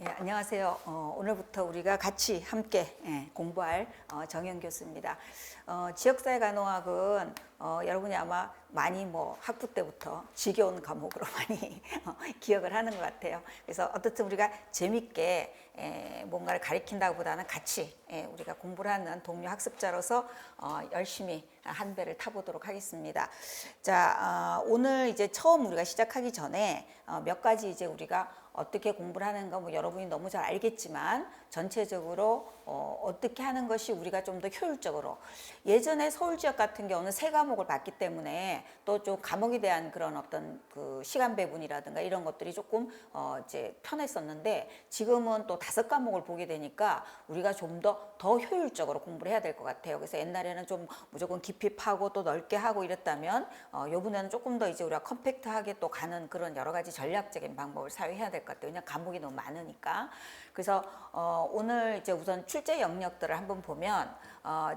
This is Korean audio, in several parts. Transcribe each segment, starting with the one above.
예, 안녕하세요. 오늘부터 우리가 같이 함께 공부할 정현 교수입니다. 지역사회 간호학은 여러분이 아마 많이 학부 때부터 지겨운 과목으로 많이 기억을 하는 것 같아요. 그래서 어떻든 우리가 재밌게 뭔가를 가리킨다고 보다는 같이 우리가 공부를 하는 동료 학습자로서 열심히 한 배를 타보도록 하겠습니다. 자, 오늘 이제 처음 우리가 시작하기 전에 몇 가지 이제 우리가 어떻게 공부를 하는가 여러분이 너무 잘 알겠지만 전체적으로 어떻게 하는 것이 우리가 좀 더 효율적으로, 예전에 서울 지역 같은 경우는 세 과목을 봤기 때문에 또 좀 과목에 대한 그런 어떤 그 시간 배분이라든가 이런 것들이 조금 이제 편했었는데, 지금은 또 5과목을 보게 되니까 우리가 좀 더 효율적으로 공부를 해야 될 것 같아요. 그래서 옛날에는 좀 무조건 깊이 파고 또 넓게 하고 이랬다면 요번에는 조금 더 이제 우리가 컴팩트하게 또 가는 그런 여러 가지 전략적인 방법을 사용해야 될 것 같아요. 왜냐하면 과목이 너무 많으니까. 그래서 오늘 이제 우선 출제 영역들을 한번 보면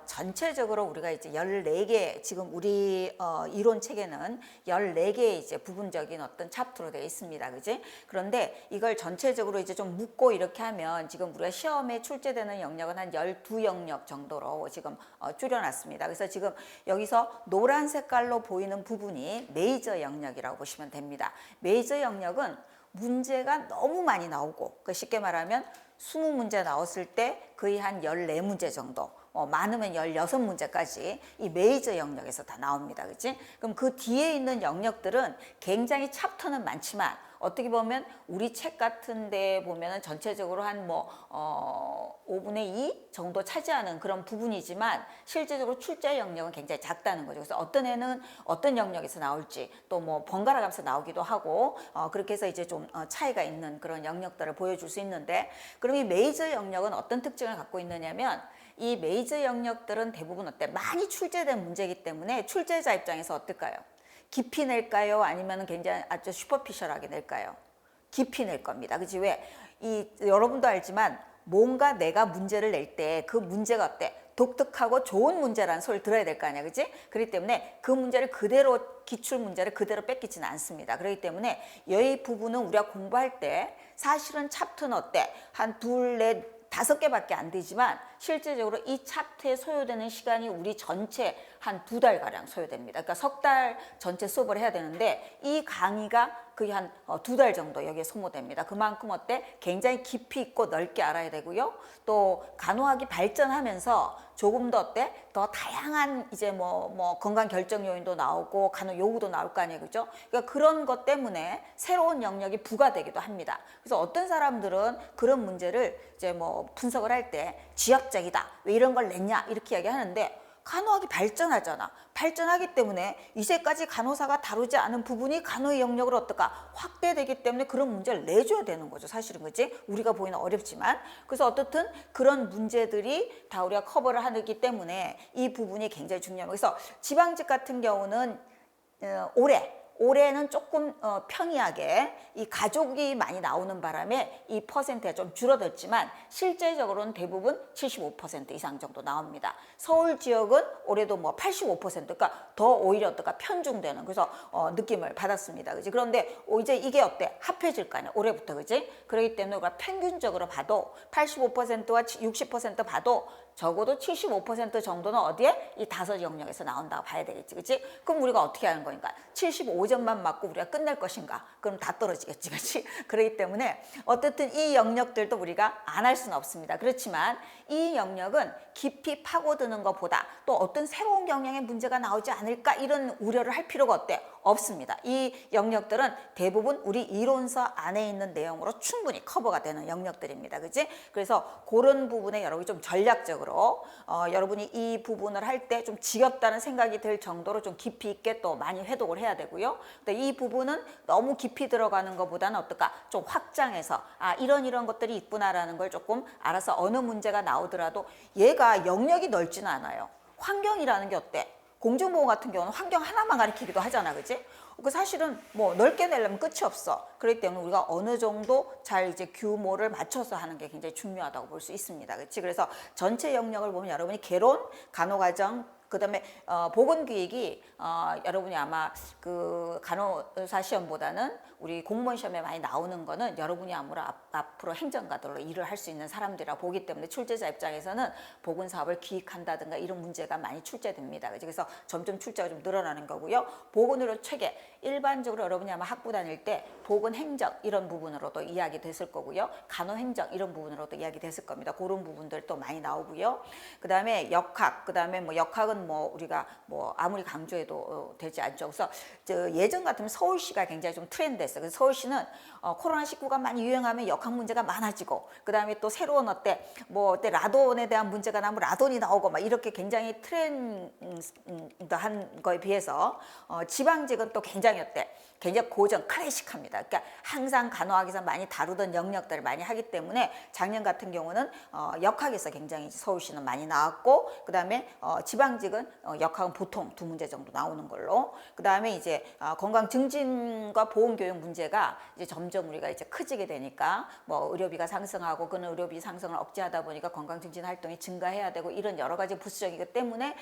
전체적으로 우리가 이제 14개, 지금 우리 이론 책에는 14개의 이제 부분적인 어떤 챕터로 되어 있습니다. 그지? 그런데 이걸 전체적으로 이제 좀 묶고 이렇게 하면 지금 우리가 시험에 출제되는 영역은 한 12영역 정도로 지금 줄여놨습니다. 그래서 지금 여기서 노란 색깔로 보이는 부분이 메이저 영역이라고 보시면 됩니다. 메이저 영역은 문제가 너무 많이 나오고, 쉽게 말하면 20문제 나왔을 때 거의 한 14문제 정도, 많으면 16문제까지 이 메이저 영역에서 다 나옵니다. 그치? 그럼 그 뒤에 있는 영역들은 굉장히 챕터는 많지만 어떻게 보면 우리 책 같은 데 보면은 전체적으로 한 5분의 2 정도 차지하는 그런 부분이지만 실제적으로 출제 영역은 굉장히 작다는 거죠. 그래서 어떤 애는 어떤 영역에서 나올지 또 번갈아 가면서 나오기도 하고 그렇게 해서 이제 좀 차이가 있는 그런 영역들을 보여줄 수 있는데, 그럼 이 메이저 영역은 어떤 특징을 갖고 있느냐면, 이 메이저 영역들은 대부분 많이 출제된 문제이기 때문에 출제자 입장에서 어떨까요? 깊이 낼까요? 아니면 굉장히 아주 슈퍼피셜하게 낼까요? 깊이 낼 겁니다. 그치? 왜? 여러분도 알지만 뭔가 내가 문제를 낼 때 그 문제가 어때? 독특하고 좋은 문제라는 소리를 들어야 될 거 아니야. 그치? 그렇기 때문에 그 문제를 그대로, 기출 문제를 그대로 뺏기지는 않습니다. 그렇기 때문에 이 부분은 우리가 공부할 때 사실은 챕터는 어때? 한 둘, 넷, 5개밖에 안 되지만 실제적으로 이 챕터에 소요되는 시간이 우리 전체 한 2달가량 소요됩니다. 그러니까 3달 전체 수업을 해야 되는데 이 강의가 거의 한 2달 정도 여기에 소모됩니다. 그만큼 굉장히 깊이 있고 넓게 알아야 되고요. 또 간호학이 발전하면서 조금 더 더 다양한 이제 건강 결정 요인도 나오고 간호 요구도 나올 거 아니에요. 그죠? 그러니까 그런 것 때문에 새로운 영역이 부과되기도 합니다. 그래서 어떤 사람들은 그런 문제를 이제 분석을 할 때 지역적이다, 왜 이런 걸 냈냐 이렇게 이야기하는데, 간호학이 발전하잖아. 발전하기 때문에 이제까지 간호사가 다루지 않은 부분이 간호의 영역으로 확대되기 때문에 그런 문제를 내줘야 되는 거죠. 사실은. 그치? 우리가 보기는 어렵지만. 그래서 어떻든 그런 문제들이 다 우리가 커버를 하기 때문에 이 부분이 굉장히 중요합니다. 그래서 지방직 같은 경우는 올해는 조금 평이하게 이 가족이 많이 나오는 바람에 이 퍼센트가 좀 줄어들지만 실제적으로는 대부분 75% 이상 정도 나옵니다. 서울 지역은 올해도 85%, 그러니까 더 오히려 편중되는, 그래서 느낌을 받았습니다. 그지? 그런데 이제 이게 합해질 거 아니야, 올해부터. 그지? 그렇기 때문에 우리가 평균적으로 봐도 85%와 60% 봐도 적어도 75% 정도는 어디에? 이 5 영역에서 나온다고 봐야 되겠지. 그치? 그럼 우리가 어떻게 하는 거니까? 75점만 맞고 우리가 끝낼 것인가? 그럼 다 떨어지겠지. 그치? 그렇기 때문에 어쨌든 이 영역들도 우리가 안 할 수는 없습니다. 그렇지만 이 영역은 깊이 파고드는 것보다 또 어떤 새로운 영역의 문제가 나오지 않을까 이런 우려를 할 필요가 없습니다. 이 영역들은 대부분 우리 이론서 안에 있는 내용으로 충분히 커버가 되는 영역들입니다. 그치? 그래서 그런 부분에 여러분이 좀 전략적으로 여러분이 이 부분을 할 때 좀 지겹다는 생각이 들 정도로 좀 깊이 있게 또 많이 회독을 해야 되고요. 근데 이 부분은 너무 깊이 들어가는 것보다는 좀 확장해서 이런 것들이 있구나라는 걸 조금 알아서 어느 문제가 나오더라도 얘가 영역이 넓지는 않아요. 환경이라는 게 공중보건 같은 경우는 환경 하나만 가리키기도 하잖아. 그치? 사실은 넓게 내려면 끝이 없어. 그렇기 때문에 우리가 어느 정도 잘 이제 규모를 맞춰서 하는 게 굉장히 중요하다고 볼 수 있습니다. 그치? 그래서 전체 영역을 보면 여러분이 개론, 간호과정, 그다음에 보건기획이 여러분이 아마 그 간호사 시험보다는 우리 공무원 시험에 많이 나오는 거는 여러분이 아무로 앞으로 행정가들로 일을 할 수 있는 사람들이라 보기 때문에 출제자 입장에서는 보건 사업을 기획한다든가 이런 문제가 많이 출제됩니다. 그래서 점점 출제가 좀 늘어나는 거고요. 보건의료 체계 일반적으로 여러분이 아마 학부 다닐 때 보건 행정 이런 부분으로도 이야기 됐을 거고요. 간호 행정 이런 부분으로도 이야기 됐을 겁니다. 그런 부분들 또 많이 나오고요. 그다음에 역학, 그다음에 뭐 역학은 뭐 우리가 뭐 아무리 강조해도 되지 않죠. 그래서 예전 같으면 서울시가 굉장히 좀 트렌드였어요. 그래서 서울시는 코로나19가 많이 유행하면 역학 문제가 많아지고, 그다음에 또 새로운 어때 라돈에 대한 문제가 나면 라돈이 나오고 막 이렇게 굉장히 트렌드한 거에 비해서 지방직은 또 굉장히 굉장히 고전 클래식합니다. 그러니까 항상 간호학에서 많이 다루던 영역들을 많이 하기 때문에 작년 같은 경우는 역학에서 굉장히 서울시는 많이 나왔고, 그다음에 지방직은 역학은 보통 2문제 정도 나오는 걸로. 그다음에 이제 건강 증진과 보험 교육 문제가 이제 점점 우리가 이제 커지게 되니까 뭐 의료비가 상승하고 그는 의료비 상승을 억제하다 보니까 건강 증진 활동이 증가해야 되고 이런 여러 가지 부수적이기 때문에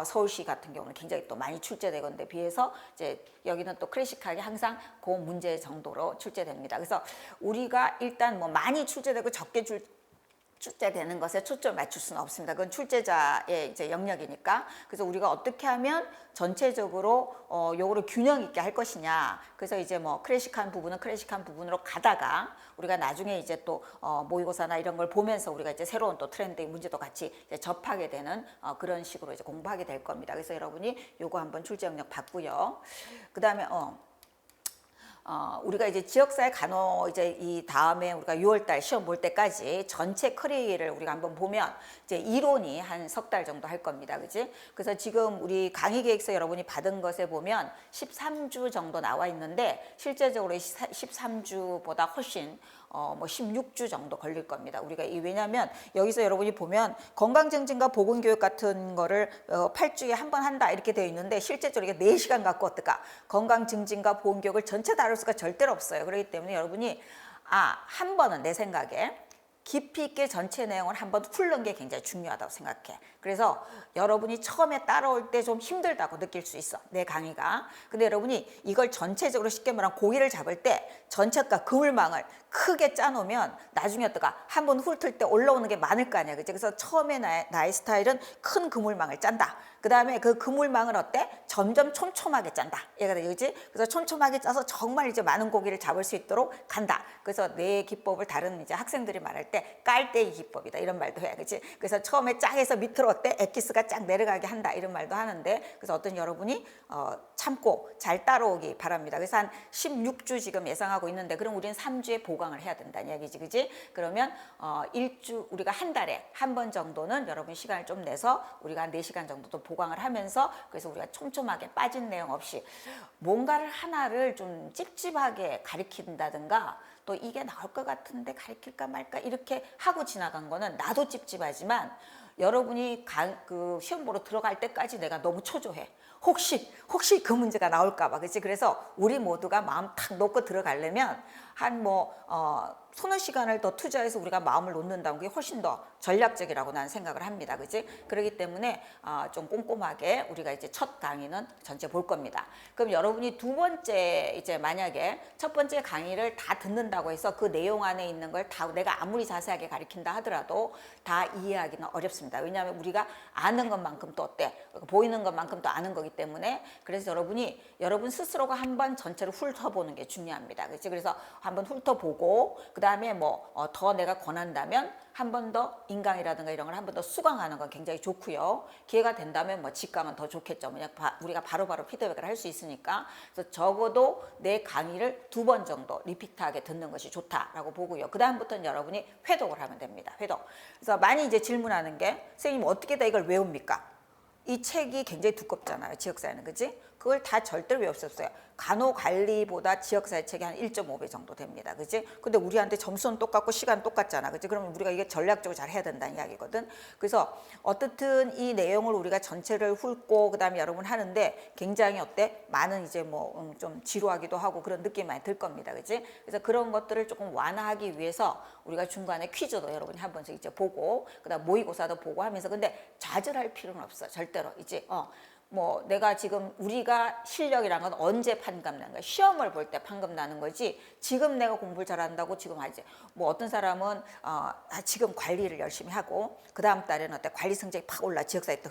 서울시 같은 경우는 굉장히 또 많이 출제되건데 비해서 이제 여기는 또 클래식하게 항상 그 문제 정도로 출제됩니다. 그래서 우리가 일단 뭐 많이 출제되고 적게 출제되는 것에 초점을 맞출 수는 없습니다. 그건 출제자의 이제 영역이니까. 그래서 우리가 어떻게 하면 전체적으로 요거를 균형 있게 할 것이냐. 그래서 이제 뭐 클래식한 부분은 클래식한 부분으로 가다가 우리가 나중에 이제 또 모의고사나 이런 걸 보면서 우리가 이제 새로운 또 트렌드의 문제도 같이 이제 접하게 되는 그런 식으로 이제 공부하게 될 겁니다. 그래서 여러분이 요거 한번 출제 영역 봤고요. 그다음에 우리가 이제 지역사회 간호 이제 이 다음에 우리가 6월달 시험 볼 때까지 전체 커리를 우리가 한번 보면 이제 이론이 한 3달 정도 할 겁니다. 그지? 그래서 지금 우리 강의 계획서 여러분이 받은 것에 보면 13주 정도 나와 있는데 실제적으로 13주보다 훨씬 뭐 16주 정도 걸릴 겁니다. 우리가 왜냐하면 여기서 여러분이 보면 건강증진과 보건교육 같은 거를 8주에 한 번 한다 이렇게 되어 있는데 실제적으로 이게 4시간 갖고 어떨까? 건강증진과 보건교육을 전체 다룰 수가 절대로 없어요. 그렇기 때문에 여러분이 한 번은 내 생각에 깊이 있게 전체 내용을 한번 훑는 게 굉장히 중요하다고 생각해. 그래서 여러분이 처음에 따라올 때 좀 힘들다고 느낄 수 있어, 내 강의가. 근데 여러분이 이걸 전체적으로 쉽게 말하면 고기를 잡을 때 전체가 그물망을 크게 짜놓으면 나중에 한번 훑을 때 올라오는 게 많을 거 아니야. 그치? 그래서 처음에 나의 스타일은 큰 그물망을 짠다. 그 다음에 그 그물망을 점점 촘촘하게 짠다. 얘가 되지? 그래서 촘촘하게 짜서 정말 이제 많은 고기를 잡을 수 있도록 간다. 그래서 내 기법을 다른 이제 학생들이 말할 때 깔때기 기법이다. 이런 말도 해야 그치? 그래서 처음에 쫙 해서 밑으로 엑기스가 쫙 내려가게 한다. 이런 말도 하는데, 그래서 여러분이 참고 잘 따라오기 바랍니다. 그래서 한 16주 지금 예상하고 있는데, 그럼 우리는 3주에 보강을 해야 된다는 이야기지, 그지? 그러면 우리가 한 달에 한 번 정도는 여러분 시간을 좀 내서 우리가 한 4시간 정도 또 보강을 하면서, 그래서 우리가 촘촘하게 빠진 내용 없이 뭔가를 하나를 좀 찝찝하게 가리킨다든가 또 이게 나올 것 같은데 가리킬까 말까 이렇게 하고 지나간 거는 나도 찝찝하지만 여러분이 그 시험 보러 들어갈 때까지 내가 너무 초조해. 혹시 그 문제가 나올까 봐. 그치? 그래서 우리 모두가 마음 탁 놓고 들어가려면 서너 시간을 더 투자해서 우리가 마음을 놓는다는 게 훨씬 더 전략적이라고 나는 생각을 합니다. 그치? 그렇기 때문에 좀 꼼꼼하게 우리가 이제 첫 강의는 전체 볼 겁니다. 그럼 여러분이 두 번째 이제 만약에 첫 번째 강의를 다 듣는다고 해서 그 내용 안에 있는 걸 다 내가 아무리 자세하게 가르친다 하더라도 다 이해하기는 어렵습니다. 왜냐하면 우리가 아는 것만큼 또 보이는 것만큼 또 아는 거기 때문에. 그래서 여러분 스스로가 한번 전체를 훑어보는 게 중요합니다. 그치? 그래서 한번 훑어보고 그다음에 더 내가 권한다면 한 번 더 인강이라든가 이런 걸 한 번 더 수강하는 건 굉장히 좋고요. 기회가 된다면 직강은 더 좋겠죠. 우리가 바로바로 피드백을 할 수 있으니까. 그래서 적어도 내 강의를 2번 정도 리피트하게 듣는 것이 좋다라고 보고요. 그 다음부터는 여러분이 회독을 하면 됩니다. 회독. 그래서 많이 이제 질문하는 게 선생님 어떻게 다 이걸 외웁니까? 이 책이 굉장히 두껍잖아요. 지역사회는. 그지? 그걸 다 절대로 외울 수 없어요. 간호관리보다 지역사회책이 한 1.5배 정도 됩니다. 그지? 근데 우리한테 점수는 똑같고 시간 똑같잖아. 그지? 그러면 우리가 이게 전략적으로 잘 해야 된다는 이야기거든. 그래서 어떻든 이 내용을 우리가 전체를 훑고 그다음에 여러분 하는데 굉장히 어때? 많은 이제 뭐 좀 지루하기도 하고 그런 느낌이 많이 들 겁니다. 그지? 그래서 그런 것들을 조금 완화하기 위해서 우리가 중간에 퀴즈도 여러분이 한 번씩 이제 보고 그다음 모의고사도 보고 하면서 근데 좌절할 필요는 없어. 절대로. 이제 뭐 내가 지금 우리가 실력이란 건 언제 판금 나는 거야? 시험을 볼 때 판금 나는 거지. 지금 내가 공부를 잘한다고 지금 하지. 뭐 어떤 사람은 지금 관리를 열심히 하고 그 다음 달에는 어때 관리 성적이 팍 올라 지역사회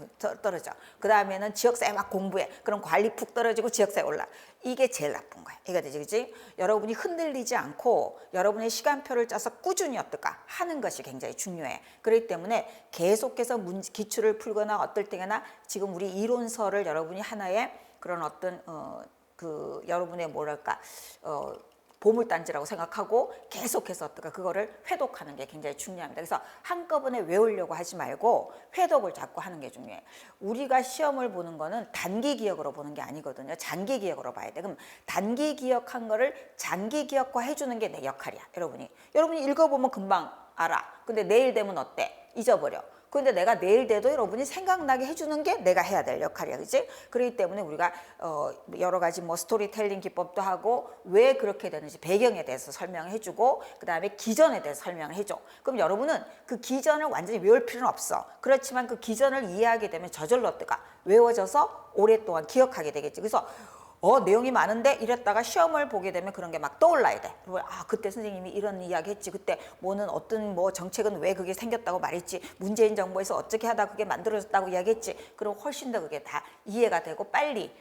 떨어져. 그 다음에는 지역사회 막 공부해. 그럼 관리 푹 떨어지고 지역사회 올라. 이게 제일 나쁜 거야. 이거 되지, 그지? 여러분이 흔들리지 않고 여러분의 시간표를 짜서 꾸준히 어떨까 하는 것이 굉장히 중요해. 그렇기 때문에 계속해서 기출을 풀거나 어떨 때나 지금 우리 이론서를 여러분이 하나의 그런 어떤 그 여러분의 뭐랄까 보물단지라고 생각하고 계속해서 어떨까 그거를 회독하는 게 굉장히 중요합니다. 그래서 한꺼번에 외우려고 하지 말고 회독을 자꾸 하는 게 중요해요. 우리가 시험을 보는 거는 단기 기억으로 보는 게 아니거든요. 장기 기억으로 봐야 돼. 그럼 단기 기억한 거를 장기 기억화 해주는 게 내 역할이야. 여러분이 읽어보면 금방 알아. 근데 내일 되면 어때? 잊어버려. 근데 내가 내일 돼도 여러분이 생각나게 해주는 게 내가 해야 될 역할이야, 그렇지? 그렇기 때문에 우리가 여러 가지 뭐 스토리텔링 기법도 하고 왜 그렇게 되는지 배경에 대해서 설명해주고 그 다음에 기전에 대해서 설명을 해줘. 그럼 여러분은 그 기전을 완전히 외울 필요는 없어. 그렇지만 그 기전을 이해하게 되면 저절로 어떨까? 외워져서 오랫동안 기억하게 되겠지. 그래서 내용이 많은데 이랬다가 시험을 보게 되면 그런 게 막 떠올라야 돼. 그리고 그때 선생님이 이런 이야기 했지. 그때 뭐는 어떤 뭐 정책은 왜 그게 생겼다고 말했지. 문재인 정부에서 어떻게 하다 그게 만들어졌다고 이야기했지. 그럼 훨씬 더 그게 다 이해가 되고 빨리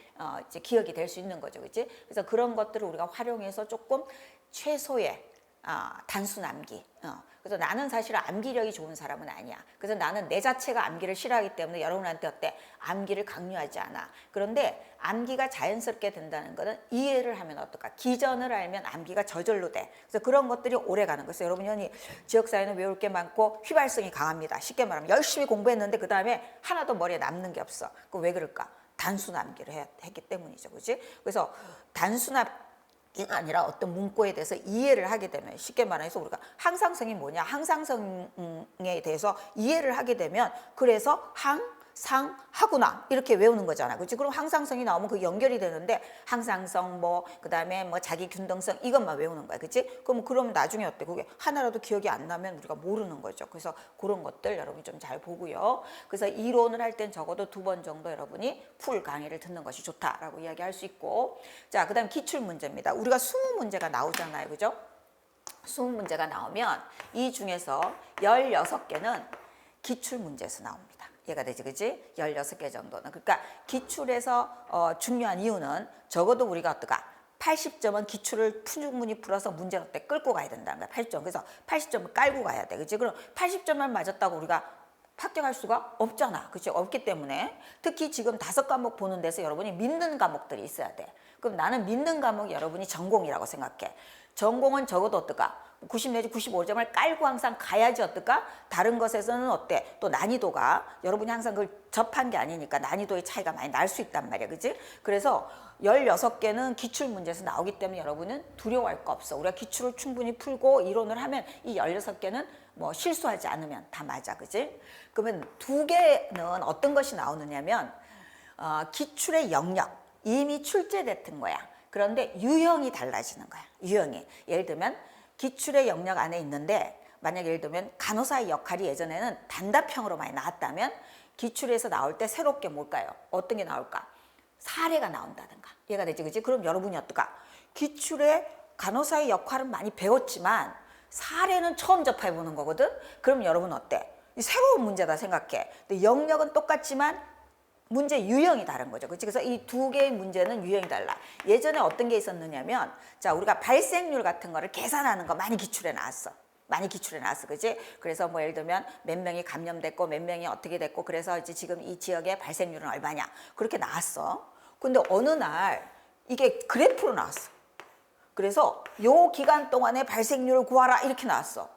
이제 기억이 될 수 있는 거죠. 그렇지? 그래서 그런 것들을 우리가 활용해서 조금 최소의 단순 암기. 그래서 나는 사실 암기력이 좋은 사람은 아니야. 그래서 나는 내 자체가 암기를 싫어하기 때문에 여러분한테 어때? 암기를 강요하지 않아. 그런데 암기가 자연스럽게 된다는 것은 이해를 하면 어떨까? 기전을 알면 암기가 저절로 돼. 그래서 그런 것들이 오래 가는 거예요. 여러분 현이 지역사회는 외울 게 많고 휘발성이 강합니다. 쉽게 말하면 열심히 공부했는데 그 다음에 하나도 머리에 남는 게 없어. 그 왜 그럴까? 단순 암기를 했기 때문이죠. 그렇지? 그래서 단순 암기가 아니라 어떤 문구에 대해서 이해를 하게 되면 쉽게 말해서 우리가 항상성이 뭐냐 항상성에 대해서 이해를 하게 되면 그래서 상하구나 이렇게 외우는 거잖아. 그렇지? 그럼 항상성이 나오면 그게 연결이 되는데 항상성 뭐 그다음에 뭐 자기 균등성 이것만 외우는 거야. 그렇지? 그럼 나중에 어때? 그게 하나라도 기억이 안 나면 우리가 모르는 거죠. 그래서 그런 것들 여러분이 좀 잘 보고요. 그래서 이론을 할 땐 적어도 2번 정도 여러분이 풀 강의를 듣는 것이 좋다라고 이야기할 수 있고 자, 그다음 기출 문제입니다. 우리가 20문제가 나오잖아요. 그죠? 20문제가 나오면 이 중에서 16개는 기출 문제에서 나옵니다. 이해가 되지, 그지? 16개 정도는. 그러니까 기출에서 중요한 이유는 적어도 우리가 어떨까? 80점은 기출을 충분히 풀어서 문제를 어때? 끌고 가야 된다는 거야. 80점. 그래서 80점을 깔고 가야 돼. 그지? 그럼 80점만 맞았다고 우리가 합격할 수가 없잖아. 그치? 없기 때문에 특히 지금 5과목 보는 데서 여러분이 믿는 과목들이 있어야 돼. 그럼 나는 믿는 과목이 여러분이 전공이라고 생각해. 전공은 적어도 어떨까? 90 내지 95점을 깔고 항상 가야지 어떨까? 다른 것에서는 어때? 또 난이도가 여러분이 항상 그걸 접한 게 아니니까 난이도의 차이가 많이 날 수 있단 말이야. 그치? 그래서 16개는 기출 문제에서 나오기 때문에 여러분은 두려워할 거 없어. 우리가 기출을 충분히 풀고 이론을 하면 이 16개는 뭐 실수하지 않으면 다 맞아. 그치? 그러면 2개는 어떤 것이 나오느냐면 기출의 영역 이미 출제됐던 거야. 그런데 유형이 달라지는 거야. 유형이. 예를 들면 기출의 영역 안에 있는데 만약 예를 들면 간호사의 역할이 예전에는 단답형으로 많이 나왔다면 기출에서 나올 때 새롭게 뭘까요? 어떤 게 나올까? 사례가 나온다든가. 이해가 되지, 그지? 그럼 여러분이 어떨까? 기출에 간호사의 역할은 많이 배웠지만 사례는 처음 접해보는 거거든? 그럼 여러분 어때? 새로운 문제다 생각해. 근데 영역은 똑같지만 문제 유형이 다른 거죠. 그렇지? 그래서 이 2개의 문제는 유형이 달라. 예전에 어떤 게 있었느냐면 자, 우리가 발생률 같은 거를 계산하는 거 많이 기출에 나왔어. 많이 기출에 나왔어. 그지? 그래서 뭐 예를 들면 몇 명이 감염됐고 몇 명이 어떻게 됐고 그래서 이제 지금 이 지역의 발생률은 얼마냐. 그렇게 나왔어. 근데 어느 날 이게 그래프로 나왔어. 그래서 요 기간 동안의 발생률을 구하라 이렇게 나왔어.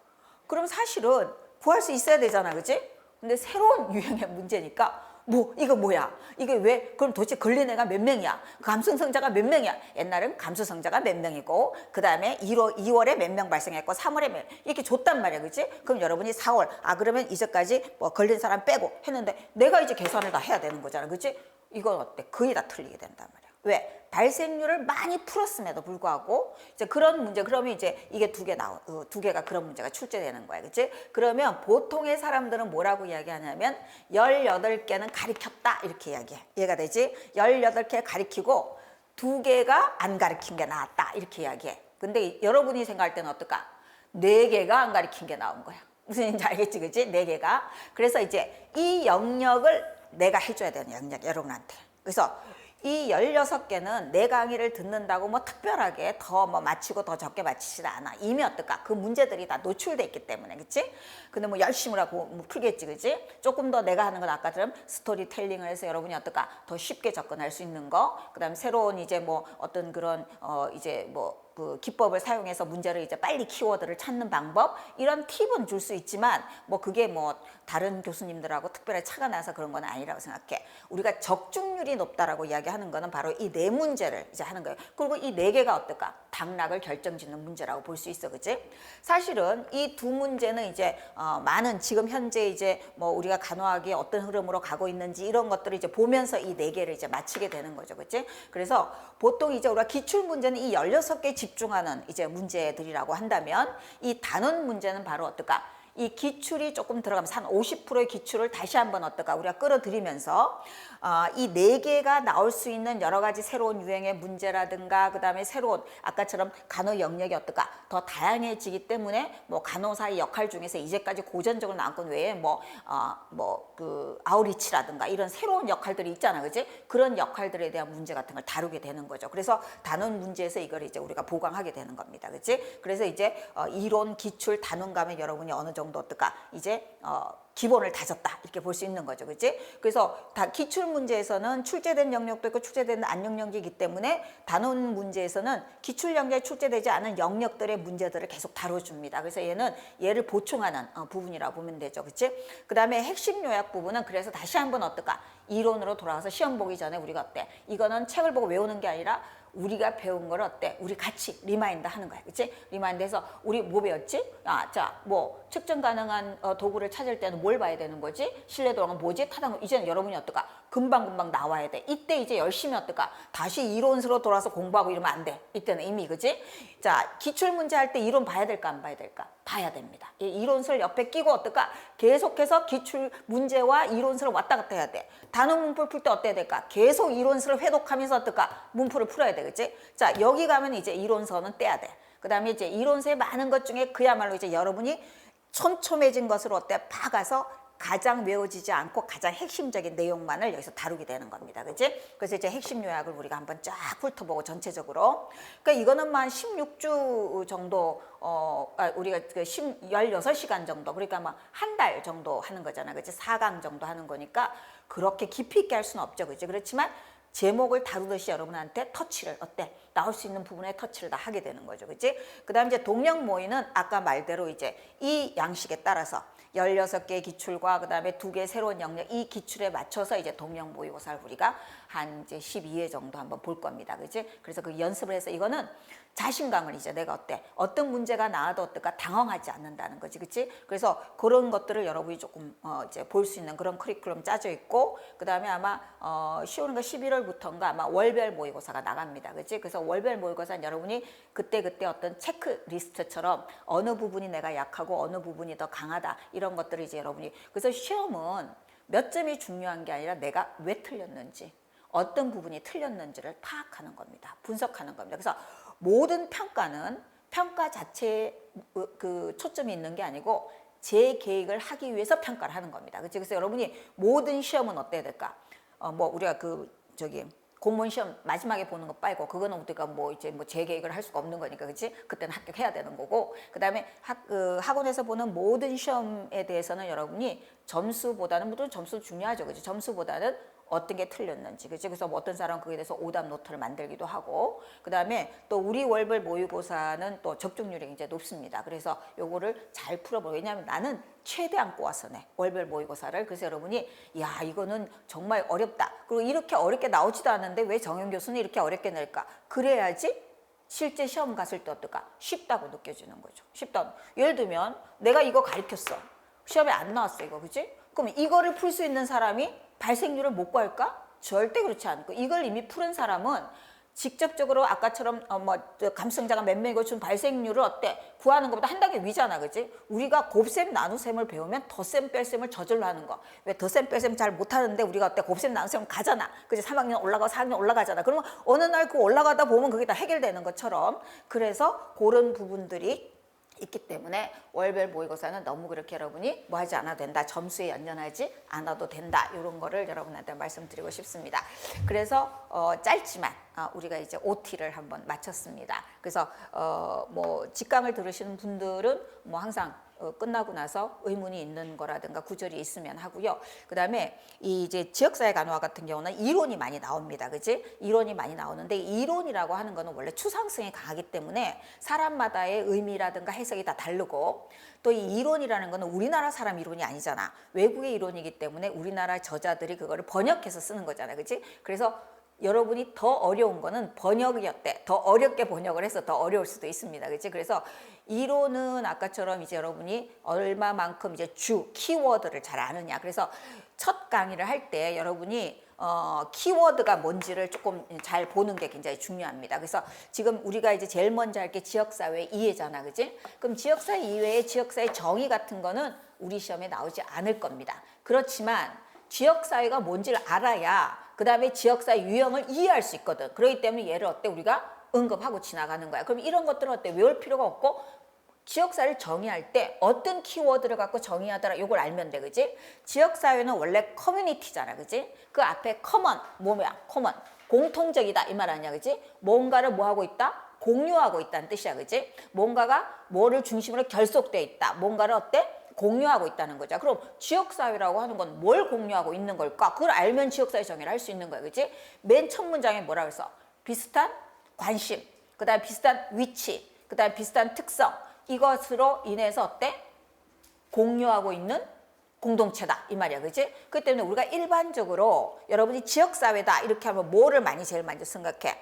그럼 사실은 구할 수 있어야 되잖아. 그지? 근데 새로운 유형의 문제니까 뭐 이거 뭐야? 이게 왜 그럼 도대체 걸린 애가 몇 명이야? 감수성자가 몇 명이야? 옛날엔 감수성자가 몇 명이고 그 다음에 2월에 몇 명 발생했고 3월에 몇 이렇게 줬단 말이야, 그렇지? 그럼 여러분이 4월 그러면 이제까지 뭐 걸린 사람 빼고 했는데 내가 이제 계산을 다 해야 되는 거잖아, 그렇지? 이건 어때? 거의 다 틀리게 된단 말이야. 왜? 발생률을 많이 풀었음에도 불구하고 이제 그런 문제 그러면 이제 이게 두 개가 그런 문제가 출제되는 거야, 그렇지? 그러면 보통의 사람들은 뭐라고 이야기하냐면 18개는 가리켰다 이렇게 이야기해. 이해가 되지? 18개 가리키고 2개가 안 가리킨 게 나왔다 이렇게 이야기해. 근데 여러분이 생각할 때는 어떨까? 4개가 안 가리킨 게 나온 거야. 무슨 얘기인지 알겠지, 그렇지? 4개가. 그래서 이제 이 영역을 내가 해줘야 되는 영역 여러분한테. 그래서 이 16개는 내 강의를 듣는다고 뭐 특별하게 더 뭐 맞히고 더 적게 맞히지 않아. 이미 어떨까? 그 문제들이 다 노출돼 있기 때문에, 그치? 근데 뭐 열심히 하고 뭐 풀겠지, 그치? 조금 더 내가 하는 건 아까처럼 스토리텔링을 해서 여러분이 어떨까? 더 쉽게 접근할 수 있는 거. 그 다음에 새로운 이제 뭐 어떤 그런 이제 뭐 그 기법을 사용해서 문제를 이제 빨리 키워드를 찾는 방법 이런 팁은 줄 수 있지만 뭐 그게 뭐 다른 교수님들하고 특별히 차가 나서 그런 건 아니라고 생각해. 우리가 적중률이 높다라고 이야기하는 거는 바로 이 4문제를 이제 하는 거예요. 그리고 이 4개가 어떨까? 당락을 결정짓는 문제라고 볼 수 있어, 그치? 사실은 이 2문제는 이제 많은 지금 현재 이제 뭐 우리가 간호학이 어떤 흐름으로 가고 있는지 이런 것들을 이제 보면서 이 4개를 이제 맞히게 되는 거죠, 그치? 그래서 보통 이제 우리가 기출 문제는 이 16개 집중하는 이제 문제들이라고 한다면 이 단원 문제는 바로 어떨까? 이 기출이 조금 들어가면서 한 50%의 기출을 다시 한번 어떨까 우리가 끌어들이면서 이 4개가 나올 수 있는 여러 가지 새로운 유형의 문제라든가 그 다음에 새로운 아까처럼 간호 영역이 어떨까 더 다양해지기 때문에 뭐 간호사의 역할 중에서 이제까지 고전적으로 나온 것 외에 그 아우리치라든가 이런 새로운 역할들이 있잖아, 그지? 그런 역할들에 대한 문제 같은 걸 다루게 되는 거죠. 그래서 단원 문제에서 이걸 이제 우리가 보강하게 되는 겁니다, 그지? 그래서 이제 이론 기출 단원감에 여러분이 어느 정도 어떨까 이제 기본을 다졌다 이렇게 볼 수 있는 거죠, 그렇지? 그래서 다 기출 문제에서는 출제된 영역도 있고 출제된 안 영역이기 때문에 단원 문제에서는 기출 영역에 출제되지 않은 영역들의 문제들을 계속 다뤄줍니다. 그래서 얘를 보충하는 부분이라고 보면 되죠, 그렇지? 그 다음에 핵심 요약 부분은 그래서 다시 한번 어떨까? 이론으로 돌아가서 시험 보기 전에 우리가 어때? 이거는 책을 보고 외우는 게 아니라 우리가 배운 걸 어때? 우리 같이 리마인드 하는 거야, 그치? 리마인드해서 우리 뭐 배웠지? 뭐 측정 가능한 도구를 찾을 때는 뭘 봐야 되는 거지? 신뢰도는 뭐지? 타당 이제는 여러분이 어떨까? 금방금방 나와야 돼. 이때 이제 열심히 어떨까? 다시 이론으로 돌아서 공부하고 이러면 안 돼. 이때는 이미, 그치? 자, 기출 문제 할 때 이론 봐야 될까 안 봐야 될까? 봐야 됩니다. 이 이론서를 옆에 끼고 어떨까? 계속해서 기출 문제와 이론서를 왔다 갔다 해야 돼. 단어 문풀 풀 때 어때야 될까? 계속 이론서를 회독하면서 어떨까? 문풀을 풀어야 돼, 그치? 자, 여기 가면 이제 이론서는 떼야 돼. 그 다음에 이제 이론서의 많은 것 중에 그야말로 이제 여러분이 촘촘해진 것으로 어때? 파가서 가장 외워지지 않고 가장 핵심적인 내용만을 여기서 다루게 되는 겁니다, 그치? 그래서 이제 핵심 요약을 우리가 한번 쫙 훑어보고 전체적으로. 그러니까 이거는 한 16주 정도, 우리가 16시간 정도, 그러니까 막 한 달 정도 하는 거잖아, 그치? 4강 정도 하는 거니까 그렇게 깊이 있게 할 수는 없죠, 그치? 그렇지만 제목을 다루듯이 여러분한테 터치를 어때? 나올 수 있는 부분에 터치를 다 하게 되는 거죠, 그치? 그 다음 이제 동력 모의는 아까 말대로 이제 이 양식에 따라서 16개의 기출과 그 다음에 2개의 새로운 영역 이 기출에 맞춰서 이제 동력 모의고사를 우리가 한 이제 12회 정도 한번 볼 겁니다, 그치? 그래서 그 연습을 해서 이거는 자신감을 이제 내가 어때? 어떤 문제가 나와도 어떨까? 당황하지 않는다는 거지, 그치? 그래서 그런 것들을 여러분이 조금 이제 볼 수 있는 그런 커리큘럼 짜져 있고 그 다음에 아마 10월인가 11월부터인가 아마 월별 모의고사가 나갑니다, 그치? 그래서 월별 모의고사는 여러분이 그때 어떤 체크리스트처럼 어느 부분이 내가 약하고 어느 부분이 더 강하다 이런 것들을 이제 여러분이 그래서 시험은 몇 점이 중요한 게 아니라 내가 왜 틀렸는지 어떤 부분이 틀렸는지를 파악하는 겁니다. 분석하는 겁니다. 그래서 모든 평가는 평가 자체에 그 초점이 있는 게 아니고 제 계획을 하기 위해서 평가를 하는 겁니다. 그치? 그래서 여러분이 모든 시험은 어때야 될까? 뭐 우리가 공무원 시험 마지막에 보는 거 빼고 그거는 우리가 뭐 이제 뭐 재계획을 할 수가 없는 거니까, 그렇지? 그때는 합격해야 되는 거고 그다음에 학원에서 보는 모든 시험에 대해서는 여러분이 점수보다는 물론 점수 중요하죠, 그렇지? 점수보다는 어떤 게 틀렸는지, 그치? 그래서 뭐 어떤 사람은 그에 대해서 오답 노트를 만들기도 하고, 그 다음에 또 우리 월별 모의고사는 또 적중률이 굉장히 높습니다. 그래서 요거를 잘 풀어보고, 왜냐하면 나는 최대한 꼬아서 내 월별 모의고사를. 그래서 여러분이 야 이거는 정말 어렵다, 그리고 이렇게 어렵게 나오지도 않는데 왜 정현 교수는 이렇게 어렵게 낼까, 그래야지 실제 시험 갔을 때 어떨까, 쉽다고 느껴지는 거죠. 쉽다. 예를 들면 내가 이거 가르쳤어, 시험에 안 나왔어 이거, 그치? 그럼 이거를 풀 수 있는 사람이 발생률을 못 구할까? 절대 그렇지 않고, 이걸 이미 푸른 사람은 직접적으로 아까처럼 감성자가 몇 명이고 준 발생률을 어때? 구하는 것보다 한 단계 위잖아, 그지? 우리가 곱셈 나눗셈을 배우면 덧셈 뺄셈을 저절로 하는 거. 왜 덧셈 뺄셈 잘 못하는데 우리가 어때? 곱셈 나눗셈 가잖아, 그지? 3학년 올라가고 4학년 올라가잖아. 그러면 어느 날 그 올라가다 보면 그게 다 해결되는 것처럼, 그래서 그런 부분들이 있기 때문에 월별 모의고사는 너무 그렇게 여러분이 뭐 하지 않아도 된다, 점수에 연연하지 않아도 된다, 이런 거를 여러분한테 말씀드리고 싶습니다. 그래서 짧지만 우리가 이제 OT를 한번 마쳤습니다. 그래서 뭐 직강을 들으시는 분들은 뭐 항상 끝나고 나서 의문이 있는 거라든가 구절이 있으면 하고요. 그 다음에 이제 지역사회 간호학 같은 경우는 이론이 많이 나옵니다, 그지? 이론이 많이 나오는데, 이론이라고 하는 거는 원래 추상성이 강하기 때문에 사람마다의 의미라든가 해석이 다 다르고, 또 이 이론이라는 거는 우리나라 사람 이론이 아니잖아. 외국의 이론이기 때문에 우리나라 저자들이 그거를 번역해서 쓰는 거잖아, 그지? 그래서 여러분이 더 어려운 거는 번역이었대. 더 어렵게 번역을 해서 더 어려울 수도 있습니다, 그치? 그래서 이론은 아까처럼 이제 여러분이 얼마만큼 이제 키워드를 잘 아느냐. 그래서 첫 강의를 할 때 여러분이 키워드가 뭔지를 조금 잘 보는 게 굉장히 중요합니다. 그래서 지금 우리가 이제 제일 먼저 할 게 지역사회 이해잖아, 그치? 그럼 지역사회 이외에 지역사회 정의 같은 거는 우리 시험에 나오지 않을 겁니다. 그렇지만 지역사회가 뭔지를 알아야 그 다음에 지역사회 유형을 이해할 수 있거든. 그렇기 때문에 얘를 어때? 우리가 언급하고 지나가는 거야. 그럼 이런 것들은 어때? 외울 필요가 없고, 지역사회를 정의할 때 어떤 키워드를 갖고 정의하더라, 이걸 알면 돼, 그지? 지역사회는 원래 커뮤니티잖아, 그지? 그 앞에 커먼, 뭐야? 커먼, 공통적이다 이 말 아니야, 그지? 뭔가를 뭐 하고 있다? 공유하고 있다는 뜻이야, 그지? 뭔가가 뭐를 중심으로 결속돼 있다, 뭔가를 어때? 공유하고 있다는 거죠. 그럼 지역사회라고 하는 건 뭘 공유하고 있는 걸까? 그걸 알면 지역사회 정의를 할 수 있는 거야, 그치? 맨 첫 문장에 뭐라 그랬어? 비슷한 관심, 그 다음에 비슷한 위치, 그 다음에 비슷한 특성, 이것으로 인해서 어때? 공유하고 있는 공동체다 이 말이야, 그치? 그렇기 때문에 우리가 일반적으로 여러분이 지역사회다 이렇게 하면 뭐를 제일 먼저 생각해?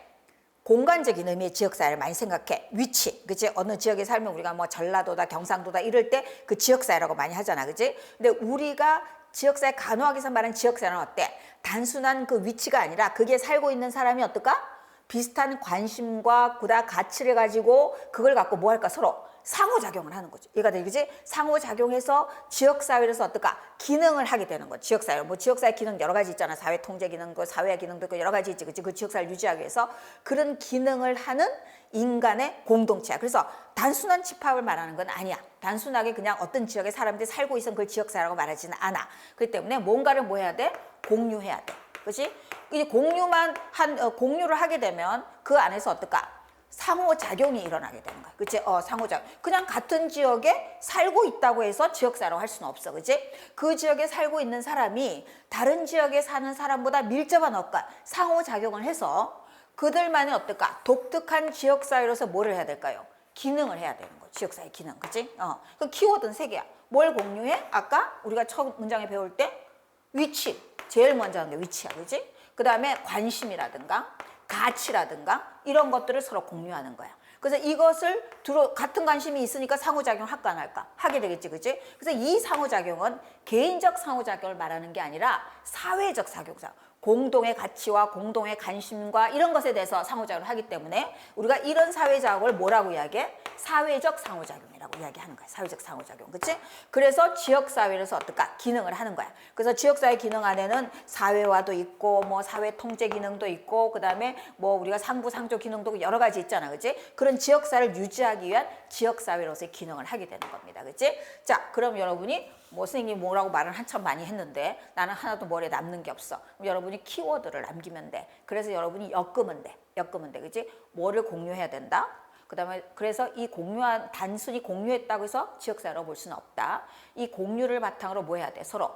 공간적인 의미의 지역사회를 많이 생각해. 위치, 그치? 어느 지역에 살면 우리가 뭐 전라도다, 경상도다 이럴 때 그 지역사회라고 많이 하잖아, 그치? 근데 우리가 지역사회 간호학에서 말하는 지역사회는 어때? 단순한 그 위치가 아니라 그게 살고 있는 사람이 어떨까? 비슷한 관심과 그다 가치를 가지고 그걸 갖고 뭐 할까? 서로 상호작용을 하는 거죠. 이해가 되지? 그치? 상호작용해서 지역사회에서 어떨까? 기능을 하게 되는 거죠. 지역사회. 뭐 지역사회 기능 여러 가지 있잖아. 사회통제 기능, 그 사회 기능도 있고 여러 가지 있지. 그치? 그 지역사회를 유지하기 위해서 그런 기능을 하는 인간의 공동체야. 그래서 단순한 집합을 말하는 건 아니야. 단순하게 그냥 어떤 지역에 사람들이 살고 있으면 그걸 지역사회라고 말하지는 않아. 그렇기 때문에 뭔가를 뭐 해야 돼? 공유해야 돼. 그치? 이제 공유를 하게 되면 그 안에서 어떨까? 상호작용이 일어나게 되는 거야. 그치? 상호작용. 그냥 같은 지역에 살고 있다고 해서 지역사회라고 할 수는 없어. 그치? 그 지역에 살고 있는 사람이 다른 지역에 사는 사람보다 밀접한 상호작용을 해서 그들만의 어떨까? 독특한 지역사회로서 뭐를 해야 될까요? 기능을 해야 되는 거야. 지역사회 기능. 그치? 그 키워드는 3개야. 뭘 공유해? 아까 우리가 첫 문장에 배울 때 위치. 제일 먼저 하는 게 위치야. 그치? 그 다음에 관심이라든가 가치라든가 이런 것들을 서로 공유하는 거야. 그래서 이것을 같은 관심이 있으니까 상호작용 할까 안 할까? 하게 되겠지, 그치? 그래서 이 상호작용은 개인적 상호작용을 말하는 게 아니라 사회적 상호작용. 공동의 가치와 공동의 관심과 이런 것에 대해서 상호작용을 하기 때문에 우리가 이런 사회작용을 뭐라고 이야기해? 사회적 상호작용이라고 이야기하는 거야. 사회적 상호작용. 그치? 그래서 지역사회에서 어떨까? 기능을 하는 거야. 그래서 지역사회 기능 안에는 사회화도 있고 뭐 사회 통제 기능도 있고 그다음에 뭐 우리가 상부 상조 기능도 여러 가지 있잖아. 그치? 그런 지역사회를 유지하기 위한 지역사회로서의 기능을 하게 되는 겁니다. 그치? 자, 그럼 여러분이 선생님이 뭐라고 말을 한참 많이 했는데 나는 하나도 머리에 남는 게 없어. 그럼 여러분이 키워드를 남기면 돼. 그래서 여러분이 엮으면 돼. 그치? 뭐를 공유해야 된다? 그 다음에 그래서 이 단순히 공유했다고 해서 지역사회로 볼 수는 없다. 이 공유를 바탕으로 뭐 해야 돼? 서로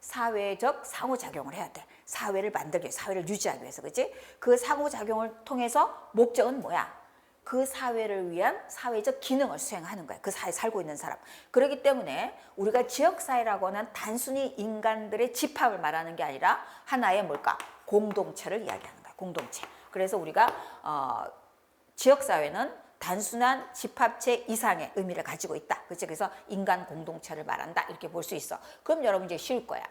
사회적 상호작용을 해야 돼. 사회를 만들기 위해서, 사회를 유지하기 위해서, 그치? 그 상호작용을 통해서 목적은 뭐야? 그 사회를 위한 사회적 기능을 수행하는 거야. 그 사회에 살고 있는 사람. 그렇기 때문에 우리가 지역사회라고 하는 단순히 인간들의 집합을 말하는 게 아니라 하나의 뭘까? 공동체를 이야기하는 거야. 공동체. 그래서 우리가 지역사회는 단순한 집합체 이상의 의미를 가지고 있다. 그렇지? 그래서 인간 공동체를 말한다. 이렇게 볼 수 있어. 그럼 여러분 이제 쉬울 거야.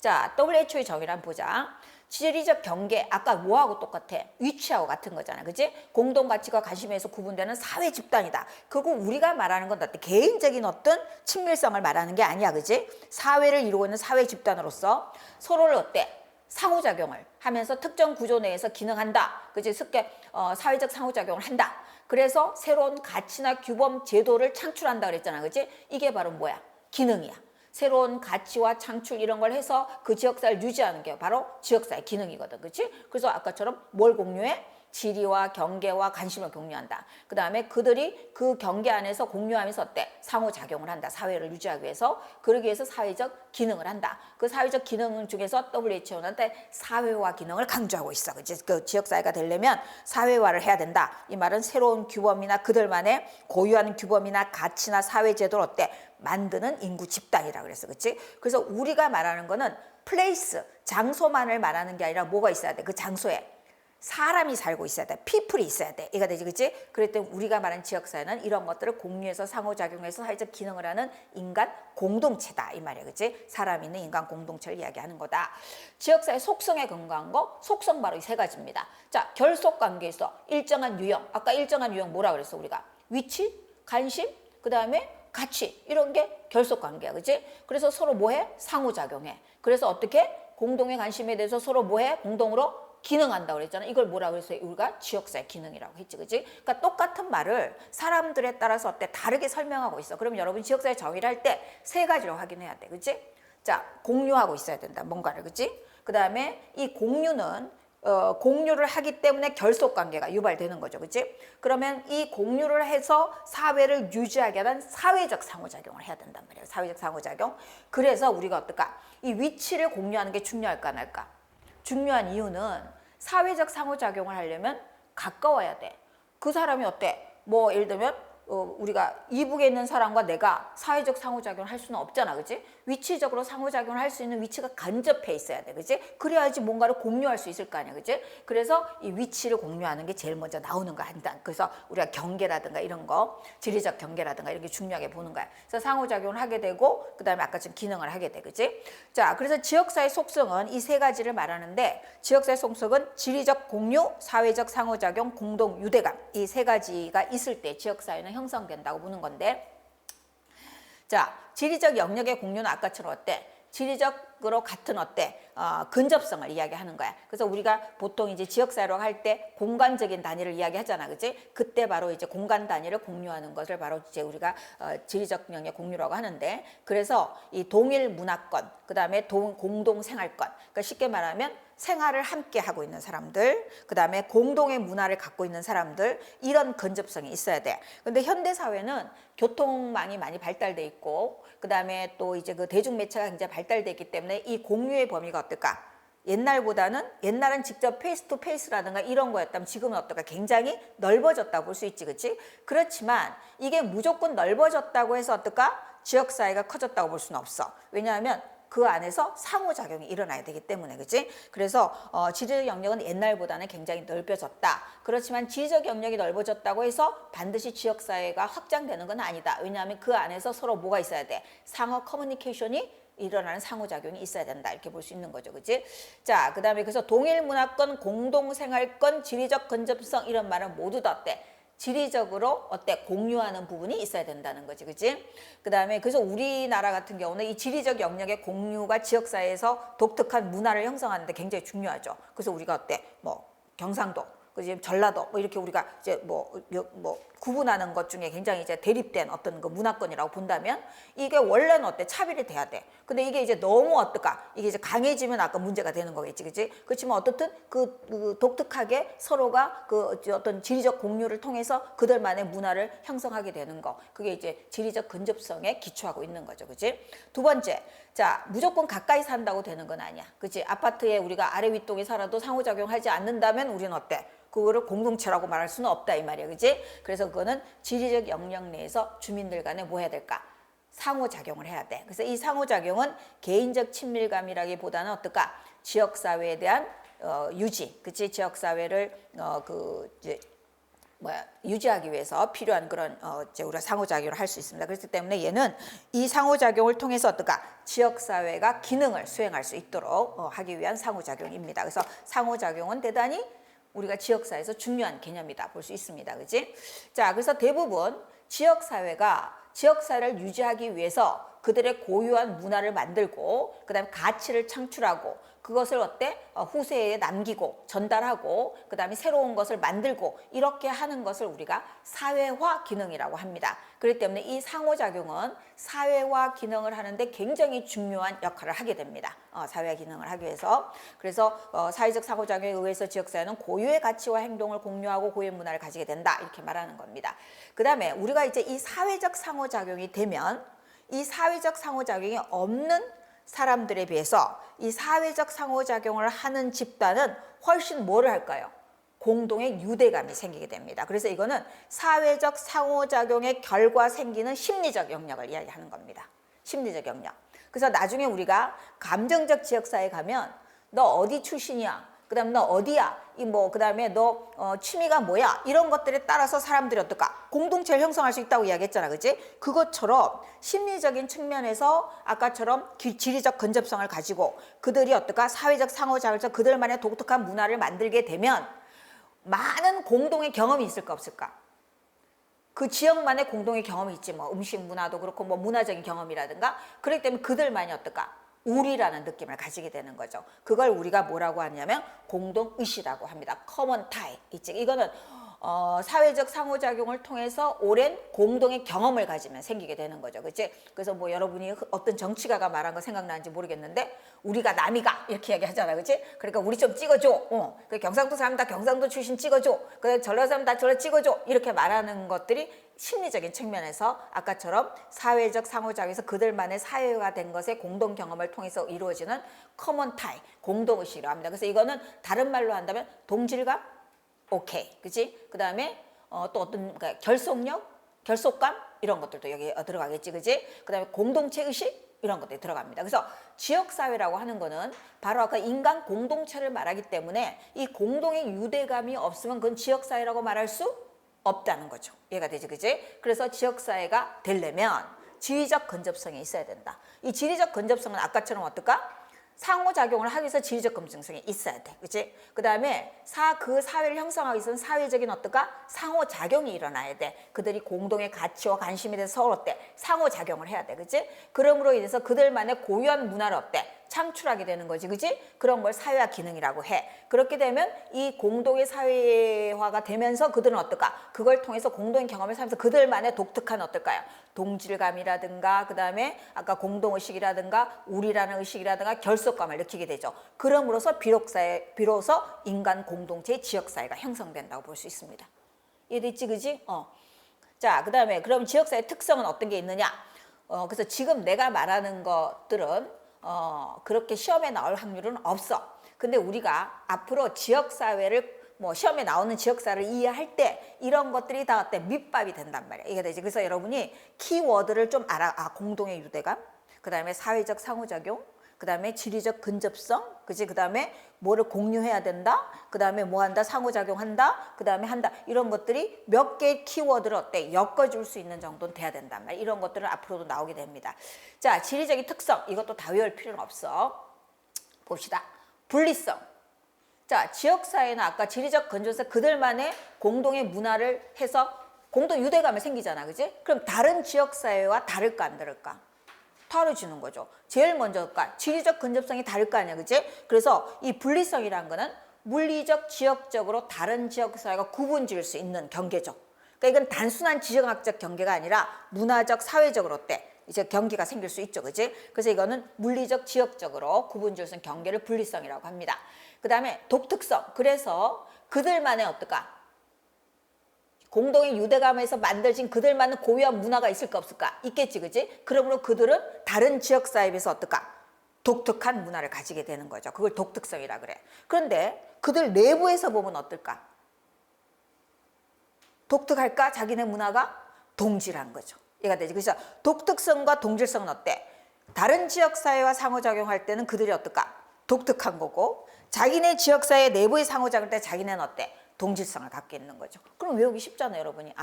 자, WHO의 정의를 한번 보자. 지리적 경계, 아까 뭐하고 똑같아? 위치하고 같은 거잖아. 그치? 공동 가치가 관심에서 구분되는 사회 집단이다. 그리고 우리가 말하는 건 어때? 개인적인 어떤 친밀성을 말하는 게 아니야. 그치? 사회를 이루고 있는 사회 집단으로서 서로를 어때? 상호작용을 하면서 특정 구조 내에서 기능한다. 그치? 사회적 상호작용을 한다. 그래서 새로운 가치나 규범, 제도를 창출한다 그랬잖아. 그치? 이게 바로 뭐야? 기능이야. 새로운 가치와 창출 이런 걸 해서 그 지역사회를 유지하는 게 바로 지역사회 기능이거든. 그치? 그래서 아까처럼 뭘 공유해? 지리와 경계와 관심을 공유한다. 그 다음에 그들이 그 경계 안에서 공유하면서 어때? 상호작용을 한다. 사회를 유지하기 위해서. 그러기 위해서 사회적 기능을 한다. 그 사회적 기능 중에서 WHO는 사회화 기능을 강조하고 있어. 그치? 그 지역사회가 되려면 사회화를 해야 된다. 이 말은 새로운 규범이나 그들만의 고유한 규범이나 가치나 사회제도를 어때? 만드는 인구 집단이라 그랬어. 그치? 그래서 우리가 말하는 거는 플레이스, 장소만을 말하는 게 아니라 뭐가 있어야 돼? 그 장소에 사람이 살고 있어야 돼. 피플이 있어야 돼. 이거 되지, 그치? 그럴 때 우리가 말하는 지역사회는 이런 것들을 공유해서 상호작용해서 사회적 기능을 하는 인간 공동체다. 이 말이야, 그치? 사람 있는 인간 공동체를 이야기하는 거다. 지역사회 속성에 근거한 거, 속성 바로 이 세 가지입니다. 자, 결속관계에서 일정한 유형. 아까 일정한 유형 뭐라 그랬어, 우리가? 위치, 관심, 그 다음에 가치. 이런 게 결속관계야, 그치? 그래서 서로 뭐해? 상호작용해. 그래서 어떻게? 공동의 관심에 대해서 서로 뭐해? 공동으로 기능한다고 그랬잖아. 이걸 뭐라 그랬어요? 우리가 지역사회 기능이라고 했지, 그치? 그러니까 똑같은 말을 사람들에 따라서 어때? 다르게 설명하고 있어. 그럼 여러분 지역사회 정의를 할 때 세 가지로 확인해야 돼, 그치? 자, 공유하고 있어야 된다, 뭔가를, 그치? 그 다음에 이 공유는 공유를 하기 때문에 결속관계가 유발되는 거죠, 그치? 그러면 이 공유를 해서 사회를 유지하게 하는 사회적 상호작용을 해야 된단 말이에요. 사회적 상호작용. 그래서 우리가 어떨까? 이 위치를 공유하는 게 중요할까 안 할까? 중요한 이유는 사회적 상호작용을 하려면 가까워야 돼. 그 사람이 어때? 뭐 예를 들면 우리가 이북에 있는 사람과 내가 사회적 상호작용을 할 수는 없잖아, 그치? 위치적으로 상호작용을 할 수 있는 위치가 간접해 있어야 돼, 그치? 그래야지 뭔가를 공유할 수 있을 거 아니야, 그치? 그래서 이 위치를 공유하는 게 제일 먼저 나오는 거야. 그래서 우리가 경계라든가 이런 거, 지리적 경계라든가 이런 게 중요하게 보는 거야. 그래서 상호작용을 하게 되고, 그 다음에 아까처럼 기능을 하게 돼, 그치? 자, 그래서 지역사회 속성은 이 세 가지를 말하는데, 지역사회 속성은 지리적 공유, 사회적 상호작용, 공동 유대감, 이 세 가지가 있을 때 지역사회는 형성된다고 보는 건데, 자, 지리적 영역의 공유는 아까처럼 어때? 지리적으로 같은 어때? 근접성을 이야기하는 거야. 그래서 우리가 보통 이제 지역사회로 할 때 공간적인 단위를 이야기하잖아, 그치? 그때 바로 이제 공간 단위를 공유하는 것을 바로 이제 우리가 지리적 영역 공유라고 하는데, 그래서 이 동일 문화권, 그 다음에 공동 생활권, 그러니까 쉽게 말하면 생활을 함께 하고 있는 사람들, 그 다음에 공동의 문화를 갖고 있는 사람들, 이런 근접성이 있어야 돼. 근데 현대 사회는 교통망이 많이 발달돼 있고, 그 다음에 또 이제 그 대중매체가 굉장히 발달돼 있기 때문에 이 공유의 범위가 어떨까? 옛날은 직접 페이스 투 페이스라든가 이런 거였다면 지금은 어떨까? 굉장히 넓어졌다고 볼 수 있지, 그치? 그렇지만 이게 무조건 넓어졌다고 해서 어떨까? 지역사회가 커졌다고 볼 수는 없어. 왜냐하면 그 안에서 상호작용이 일어나야 되기 때문에, 그치? 그래서 지리적 영역은 옛날보다는 굉장히 넓혀졌다. 그렇지만 지리적 영역이 넓어졌다고 해서 반드시 지역사회가 확장되는 건 아니다. 왜냐하면 그 안에서 서로 뭐가 있어야 돼? 상호 커뮤니케이션이 일어나는 상호작용이 있어야 된다. 이렇게 볼 수 있는 거죠, 그치? 자, 그 다음에 그래서 동일 문화권, 공동생활권, 지리적 근접성 이런 말은 모두 다 어때? 지리적으로 어때? 공유하는 부분이 있어야 된다는 거지, 그치? 그 다음에 그래서 우리나라 같은 경우는 이 지리적 영역의 공유가 지역사회에서 독특한 문화를 형성하는 데 굉장히 중요하죠. 그래서 우리가 어때? 뭐 경상도, 그지? 전라도, 뭐 이렇게 우리가 이제 뭐 구분하는 것 중에 굉장히 이제 대립된 어떤 그 문화권이라고 본다면 이게 원래는 어때? 차별이 돼야 돼. 근데 이게 이제 너무 어떨까? 이게 이제 강해지면 아까 문제가 되는 거겠지, 그치? 그렇지만 어떻든 그 독특하게 서로가 그 어떤 지리적 공유를 통해서 그들만의 문화를 형성하게 되는 거. 그게 이제 지리적 근접성에 기초하고 있는 거죠, 그치? 두 번째, 자, 무조건 가까이 산다고 되는 건 아니야. 그치? 아파트에 우리가 아래 윗동에 살아도 상호작용하지 않는다면 우리는 어때? 그거를 공동체라고 말할 수는 없다 이 말이야, 그지? 그래서 그거는 지리적 영역 내에서 주민들 간에 뭐 해야 될까? 상호작용을 해야 돼. 그래서 이 상호작용은 개인적 친밀감이라기보다는 어떨까? 지역사회에 대한 유지, 그치? 지역사회를 유지하기 위해서 필요한 그런 이제 우리가 상호작용을 할 수 있습니다. 그렇기 때문에 얘는 이 상호작용을 통해서 어떨까? 지역사회가 기능을 수행할 수 있도록 하기 위한 상호작용입니다. 그래서 상호작용은 대단히 우리가 지역사회에서 중요한 개념이다 볼 수 있습니다. 그치? 자, 그래서 대부분 지역사회가 지역사회를 유지하기 위해서 그들의 고유한 문화를 만들고 그 다음에 가치를 창출하고 그것을 어때? 후세에 남기고 전달하고 그 다음에 새로운 것을 만들고 이렇게 하는 것을 우리가 사회화 기능이라고 합니다. 그렇기 때문에 이 상호작용은 사회화 기능을 하는데 굉장히 중요한 역할을 하게 됩니다. 사회화 기능을 하기 위해서. 그래서 사회적 상호작용에 의해서 지역사회는 고유의 가치와 행동을 공유하고 고유의 문화를 가지게 된다 이렇게 말하는 겁니다. 그 다음에 우리가 이제 이 사회적 상호작용이 되면 이 사회적 상호작용이 없는 사람들에 비해서 이 사회적 상호작용을 하는 집단은 훨씬 뭐를 할까요? 공동의 유대감이 생기게 됩니다. 그래서 이거는 사회적 상호작용의 결과 생기는 심리적 영역을 이야기하는 겁니다. 심리적 영역. 그래서 나중에 우리가 감정적 지역사회에 가면 너 어디 출신이야? 그 다음에 너 어디야? 그 다음에 너 취미가 뭐야? 이런 것들에 따라서 사람들이 어떨까? 공동체를 형성할 수 있다고 이야기했잖아, 그치? 그것처럼 심리적인 측면에서 아까처럼 지리적 근접성을 가지고 그들이 어떨까? 사회적 상호작용에서 그들만의 독특한 문화를 만들게 되면 많은 공동의 경험이 있을까 없을까? 그 지역만의 공동의 경험이 있지, 뭐 음식 문화도 그렇고 뭐 문화적인 경험이라든가. 그렇기 때문에 그들만이 어떨까? 우리라는 느낌을 가지게 되는 거죠. 그걸 우리가 뭐라고 하냐면 공동의식이라고 합니다. 커먼 타입. 이거는 사회적 상호작용을 통해서 오랜 공동의 경험을 가지면 생기게 되는 거죠. 그치? 그래서 뭐 여러분이 어떤 정치가가 말한 거 생각나는지 모르겠는데 우리가 남이가 이렇게 얘기하잖아. 그치? 그러니까 우리 좀 찍어줘. 그 경상도 사람 다 경상도 출신 찍어줘. 그래 전라 사람 다 전라 찍어줘. 이렇게 말하는 것들이 심리적인 측면에서 아까처럼 사회적 상호작용에서 그들만의 사회가 된 것의 공동 경험을 통해서 이루어지는 커먼 타입, 공동의식이라고 합니다. 그래서 이거는 다른 말로 한다면 동질감, 오케이, 그치? 그 다음에 또 어떤 그러니까 결속력, 결속감 이런 것들도 여기 들어가겠지, 그치? 그 다음에 공동체 의식 이런 것들이 들어갑니다. 그래서 지역사회라고 하는 거는 바로 아까 인간 공동체를 말하기 때문에 이 공동의 유대감이 없으면 그건 지역사회라고 말할 수 없다는 거죠. 이해가 되지, 그치? 그래서 지역사회가 되려면 지리적 근접성이 있어야 된다. 이 지리적 근접성은 아까처럼 어떨까? 상호작용을 하기 위해서 지리적 검증성이 있어야 돼. 그치? 그 다음에 그 사회를 형성하기 위해서는 사회적인 어떨까? 상호작용이 일어나야 돼. 그들이 공동의 가치와 관심에 대해서 서로 어때? 상호작용을 해야 돼. 그치? 그럼으로 인해서 그들만의 고유한 문화를 어때? 창출하게 되는 거지. 그치? 그런 걸 사회화 기능이라고 해. 그렇게 되면 이 공동의 사회화가 되면서 그들은 어떨까? 그걸 통해서 공동의 경험을 살면서 그들만의 독특한 어떨까요? 동질감이라든가 그 다음에 아까 공동의식이라든가 우리라는 의식이라든가 결속감을 느끼게 되죠. 그럼으로써 비로소 인간 공동체의 지역사회가 형성된다고 볼 수 있습니다. 이해됐지, 그지? 자, 그 다음에 그럼 지역사회의 특성은 어떤 게 있느냐? 그래서 지금 내가 말하는 것들은 그렇게 시험에 나올 확률은 없어. 근데 우리가 앞으로 지역사회를 시험에 나오는 지역사회를 이해할 때 이런 것들이 다 어때? 밑밥이 된단 말이야. 이게 되지. 그래서 여러분이 키워드를 좀 공동의 유대감, 그 다음에 사회적 상호작용, 그 다음에 지리적 근접성, 그치? 그 다음에 뭐를 공유해야 된다, 그 다음에 뭐 한다, 상호작용한다, 그 다음에 한다. 이런 것들이 몇 개의 키워드를 어때? 엮어줄 수 있는 정도는 돼야 된단 말이야. 이런 것들은 앞으로도 나오게 됩니다. 자, 지리적인 특성. 이것도 다 외울 필요는 없어. 봅시다. 분리성. 자, 지역사회는 아까 지리적 근접성 그들만의 공동의 문화를 해서 공동 유대감이 생기잖아. 그지? 그럼 다른 지역사회와 다를까 안 다를까? 다르지는 거죠. 제일 먼저 지리적 근접성이 다를 거 아니야. 그치? 그래서 이 분리성이라는 거는 물리적, 지역적으로 다른 지역사회가 구분 지을 수 있는 경계죠. 그러니까 이건 단순한 지정학적 경계가 아니라 문화적, 사회적으로 어때? 이제 경계가 생길 수 있죠, 그지? 그래서 이거는 물리적, 지역적으로 구분지어서 경계를 분리성이라고 합니다. 그 다음에 독특성. 그래서 그들만의 어떨까? 공동의 유대감에서 만들어진 그들만의 고유한 문화가 있을까 없을까? 있겠지, 그지? 그러므로 그들은 다른 지역사회에 비해서 어떨까? 독특한 문화를 가지게 되는 거죠. 그걸 독특성이라 그래. 그런데 그들 내부에서 보면 어떨까? 독특할까? 자기네 문화가 동질한 거죠. 이해가 되지? 그래서 독특성과 동질성은 어때? 다른 지역사회와 상호작용할 때는 그들이 어떨까? 독특한 거고, 자기네 지역사회 내부의 상호작용할 때 자기네는 어때? 동질성을 갖고 있는 거죠. 그럼 외우기 쉽잖아요, 여러분이.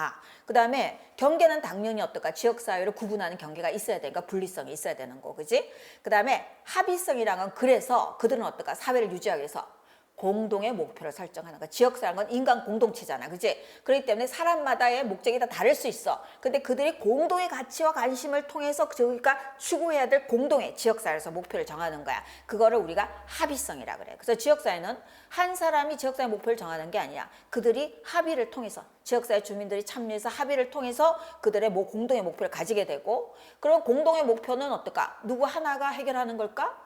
그 다음에 경계는 당연히 어떨까? 지역사회를 구분하는 경계가 있어야 되니까 분리성이 있어야 되는 거, 그지? 그 다음에 합의성이라는 건 그래서 그들은 어떨까? 사회를 유지하기 위해서 공동의 목표를 설정하는 거. 지역사회는 건 인간 공동체잖아, 그지? 그렇기 때문에 사람마다의 목적이 다 다를 수 있어. 근데 그들이 공동의 가치와 관심을 통해서 저희가 추구해야 될 공동의 지역사회에서 목표를 정하는 거야. 그거를 우리가 합의성이라 그래. 그래서 지역사회는 한 사람이 지역사회 목표를 정하는 게 아니야. 그들이 합의를 통해서, 지역사회 주민들이 참여해서 합의를 통해서 그들의 공동의 목표를 가지게 되고, 그럼 공동의 목표는 어떨까? 누구 하나가 해결하는 걸까?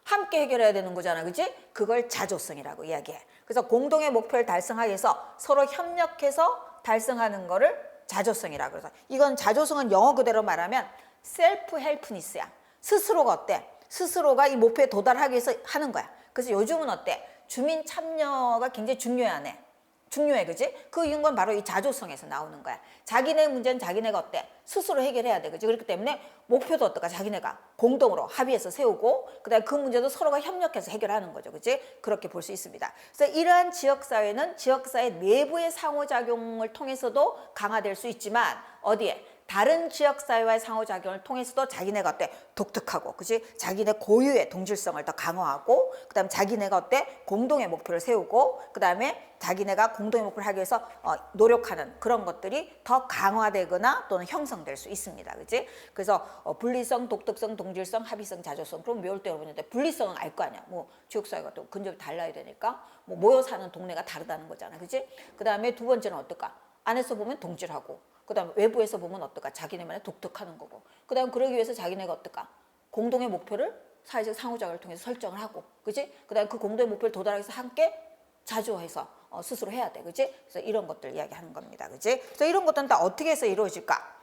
함께 해결해야 되는 거잖아, 그치? 그걸 자조성이라고 이야기해. 그래서 공동의 목표를 달성하기 위해서 서로 협력해서 달성하는 거를 자조성이라고 그래서, 이건 자조성은 영어 그대로 말하면 셀프 헬프니스야. 스스로가 어때? 스스로가 이 목표에 도달하기 위해서 하는 거야. 그래서 요즘은 어때? 주민 참여가 굉장히 중요해, 그지? 그 이유는 건 바로 이 자조성에서 나오는 거야. 자기네 문제는 자기네가 어때? 스스로 해결해야 돼, 그지? 그렇기 때문에 목표도 어떨까? 자기네가 공동으로 합의해서 세우고, 그 다음에 그 문제도 서로가 협력해서 해결하는 거죠, 그지? 그렇게 볼 수 있습니다. 그래서 이러한 지역사회는 지역사회 내부의 상호작용을 통해서도 강화될 수 있지만, 어디에? 다른 지역사회와의 상호작용을 통해서도 자기네가 어때? 독특하고, 그치? 자기네 고유의 동질성을 더 강화하고, 그 다음에 자기네가 어때? 공동의 목표를 세우고, 그 다음에 자기네가 공동의 목표를 하기 위해서 노력하는 그런 것들이 더 강화되거나 또는 형성될 수 있습니다. 그치? 그래서 분리성, 독특성, 동질성, 합의성, 자조성. 그럼 외울 때 여러분한테 분리성은 알 거 아니야. 뭐 지역사회가 또 근접이 달라야 되니까 뭐 모여 사는 동네가 다르다는 거잖아. 그치? 그 다음에 두 번째는 어떨까? 안에서 보면 동질하고, 그 다음에 외부에서 보면 어떨까? 자기네만의 독특하는 거고, 그 다음 그러기 위해서 자기네가 어떨까? 공동의 목표를 사회적 상호작용을 통해서 설정을 하고, 그치? 그 다음에 그 공동의 목표를 도달하기 위해서 함께 자조해서 스스로 해야 돼, 그치? 그래서 이런 것들 이야기하는 겁니다, 그치? 그래서 이런 것들은 다 어떻게 해서 이루어질까?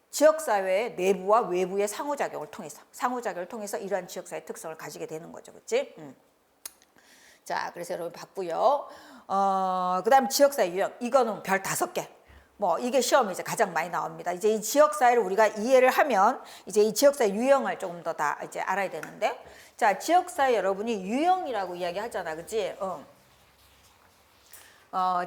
지역사회의 내부와 외부의 상호작용을 통해서 이러한 지역사회의 특성을 가지게 되는 거죠, 그치? 자, 그래서 여러분 봤고요. 그 다음 지역사회 유형, 이거는 별 5개. 뭐 이게 시험에 이제 가장 많이 나옵니다. 이제 이 지역사회를 우리가 이해를 하면 이제 이 지역사회 유형을 조금 더 다 이제 알아야 되는데, 자, 지역사회 여러분이 유형이라고 이야기하잖아, 그치?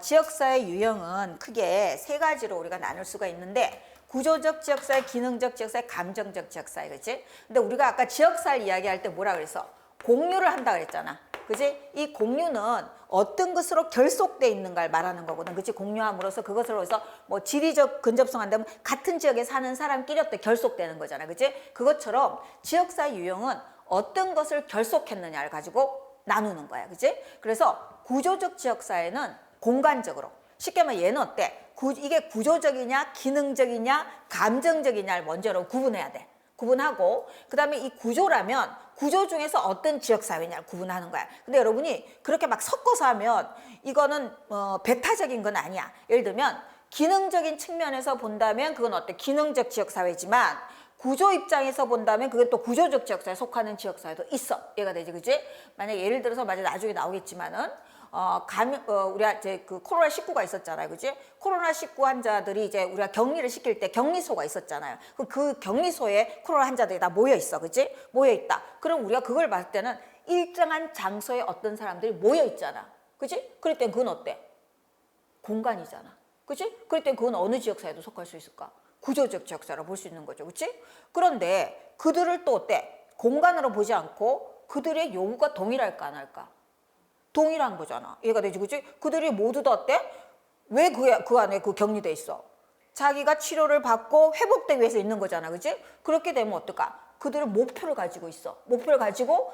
지역사회 유형은 크게 3가지로 우리가 나눌 수가 있는데, 구조적 지역사회, 기능적 지역사회, 감정적 지역사회, 그치? 근데 우리가 아까 지역사회 이야기할 때 뭐라 그랬어? 공유를 한다 그랬잖아, 그치? 이 공유는 어떤 것으로 결속돼 있는가를 말하는 거거든, 그치? 공유함으로써 그것으로 해서 뭐 지리적 근접성 한다면 같은 지역에 사는 사람끼리 어때 결속되는 거잖아, 그치? 그것처럼 지역사회 유형은 어떤 것을 결속했느냐를 가지고 나누는 거야, 그치? 그래서 구조적 지역사회는 공간적으로, 쉽게 말하면 얘는 어때? 이게 구조적이냐, 기능적이냐, 감정적이냐를 먼저 구분해야 돼. 구분하고, 그 다음에 이 구조라면 구조 중에서 어떤 지역사회냐를 구분하는 거야. 근데 여러분이 그렇게 막 섞어서 하면 이거는 배타적인 건 아니야. 예를 들면 기능적인 측면에서 본다면 그건 어때? 기능적 지역사회지만, 구조 입장에서 본다면 그게 또 구조적 지역사회에 속하는 지역사회도 있어. 이해가 되지, 그치? 만약에 예를 들어서 나중에 나오겠지만은 우리가 이제 그 코로나19가 있었잖아요, 그지? 코로나19 환자들이 이제 우리가 격리를 시킬 때 격리소가 있었잖아요. 그 격리소에 코로나 환자들이 다 모여 있어, 그지? 모여 있다. 그럼 우리가 그걸 봤을 때는 일정한 장소에 어떤 사람들이 모여 있잖아, 그지? 그럴 땐 그건 어때? 공간이잖아, 그지? 그럴 땐 그건 어느 지역사회도 속할 수 있을까? 구조적 지역사회로 볼 수 있는 거죠, 그치? 그런데 그들을 또 어때? 공간으로 보지 않고 그들의 요구가 동일할까 안 할까? 동일한 거잖아. 이해가 되지, 그치? 그들이 모두 다 어때? 왜 그 안에 격리돼 있어? 자기가 치료를 받고 회복되기 위해서 있는 거잖아, 그치? 그렇게 되면 어떨까? 그들은 목표를 가지고 있어. 목표를 가지고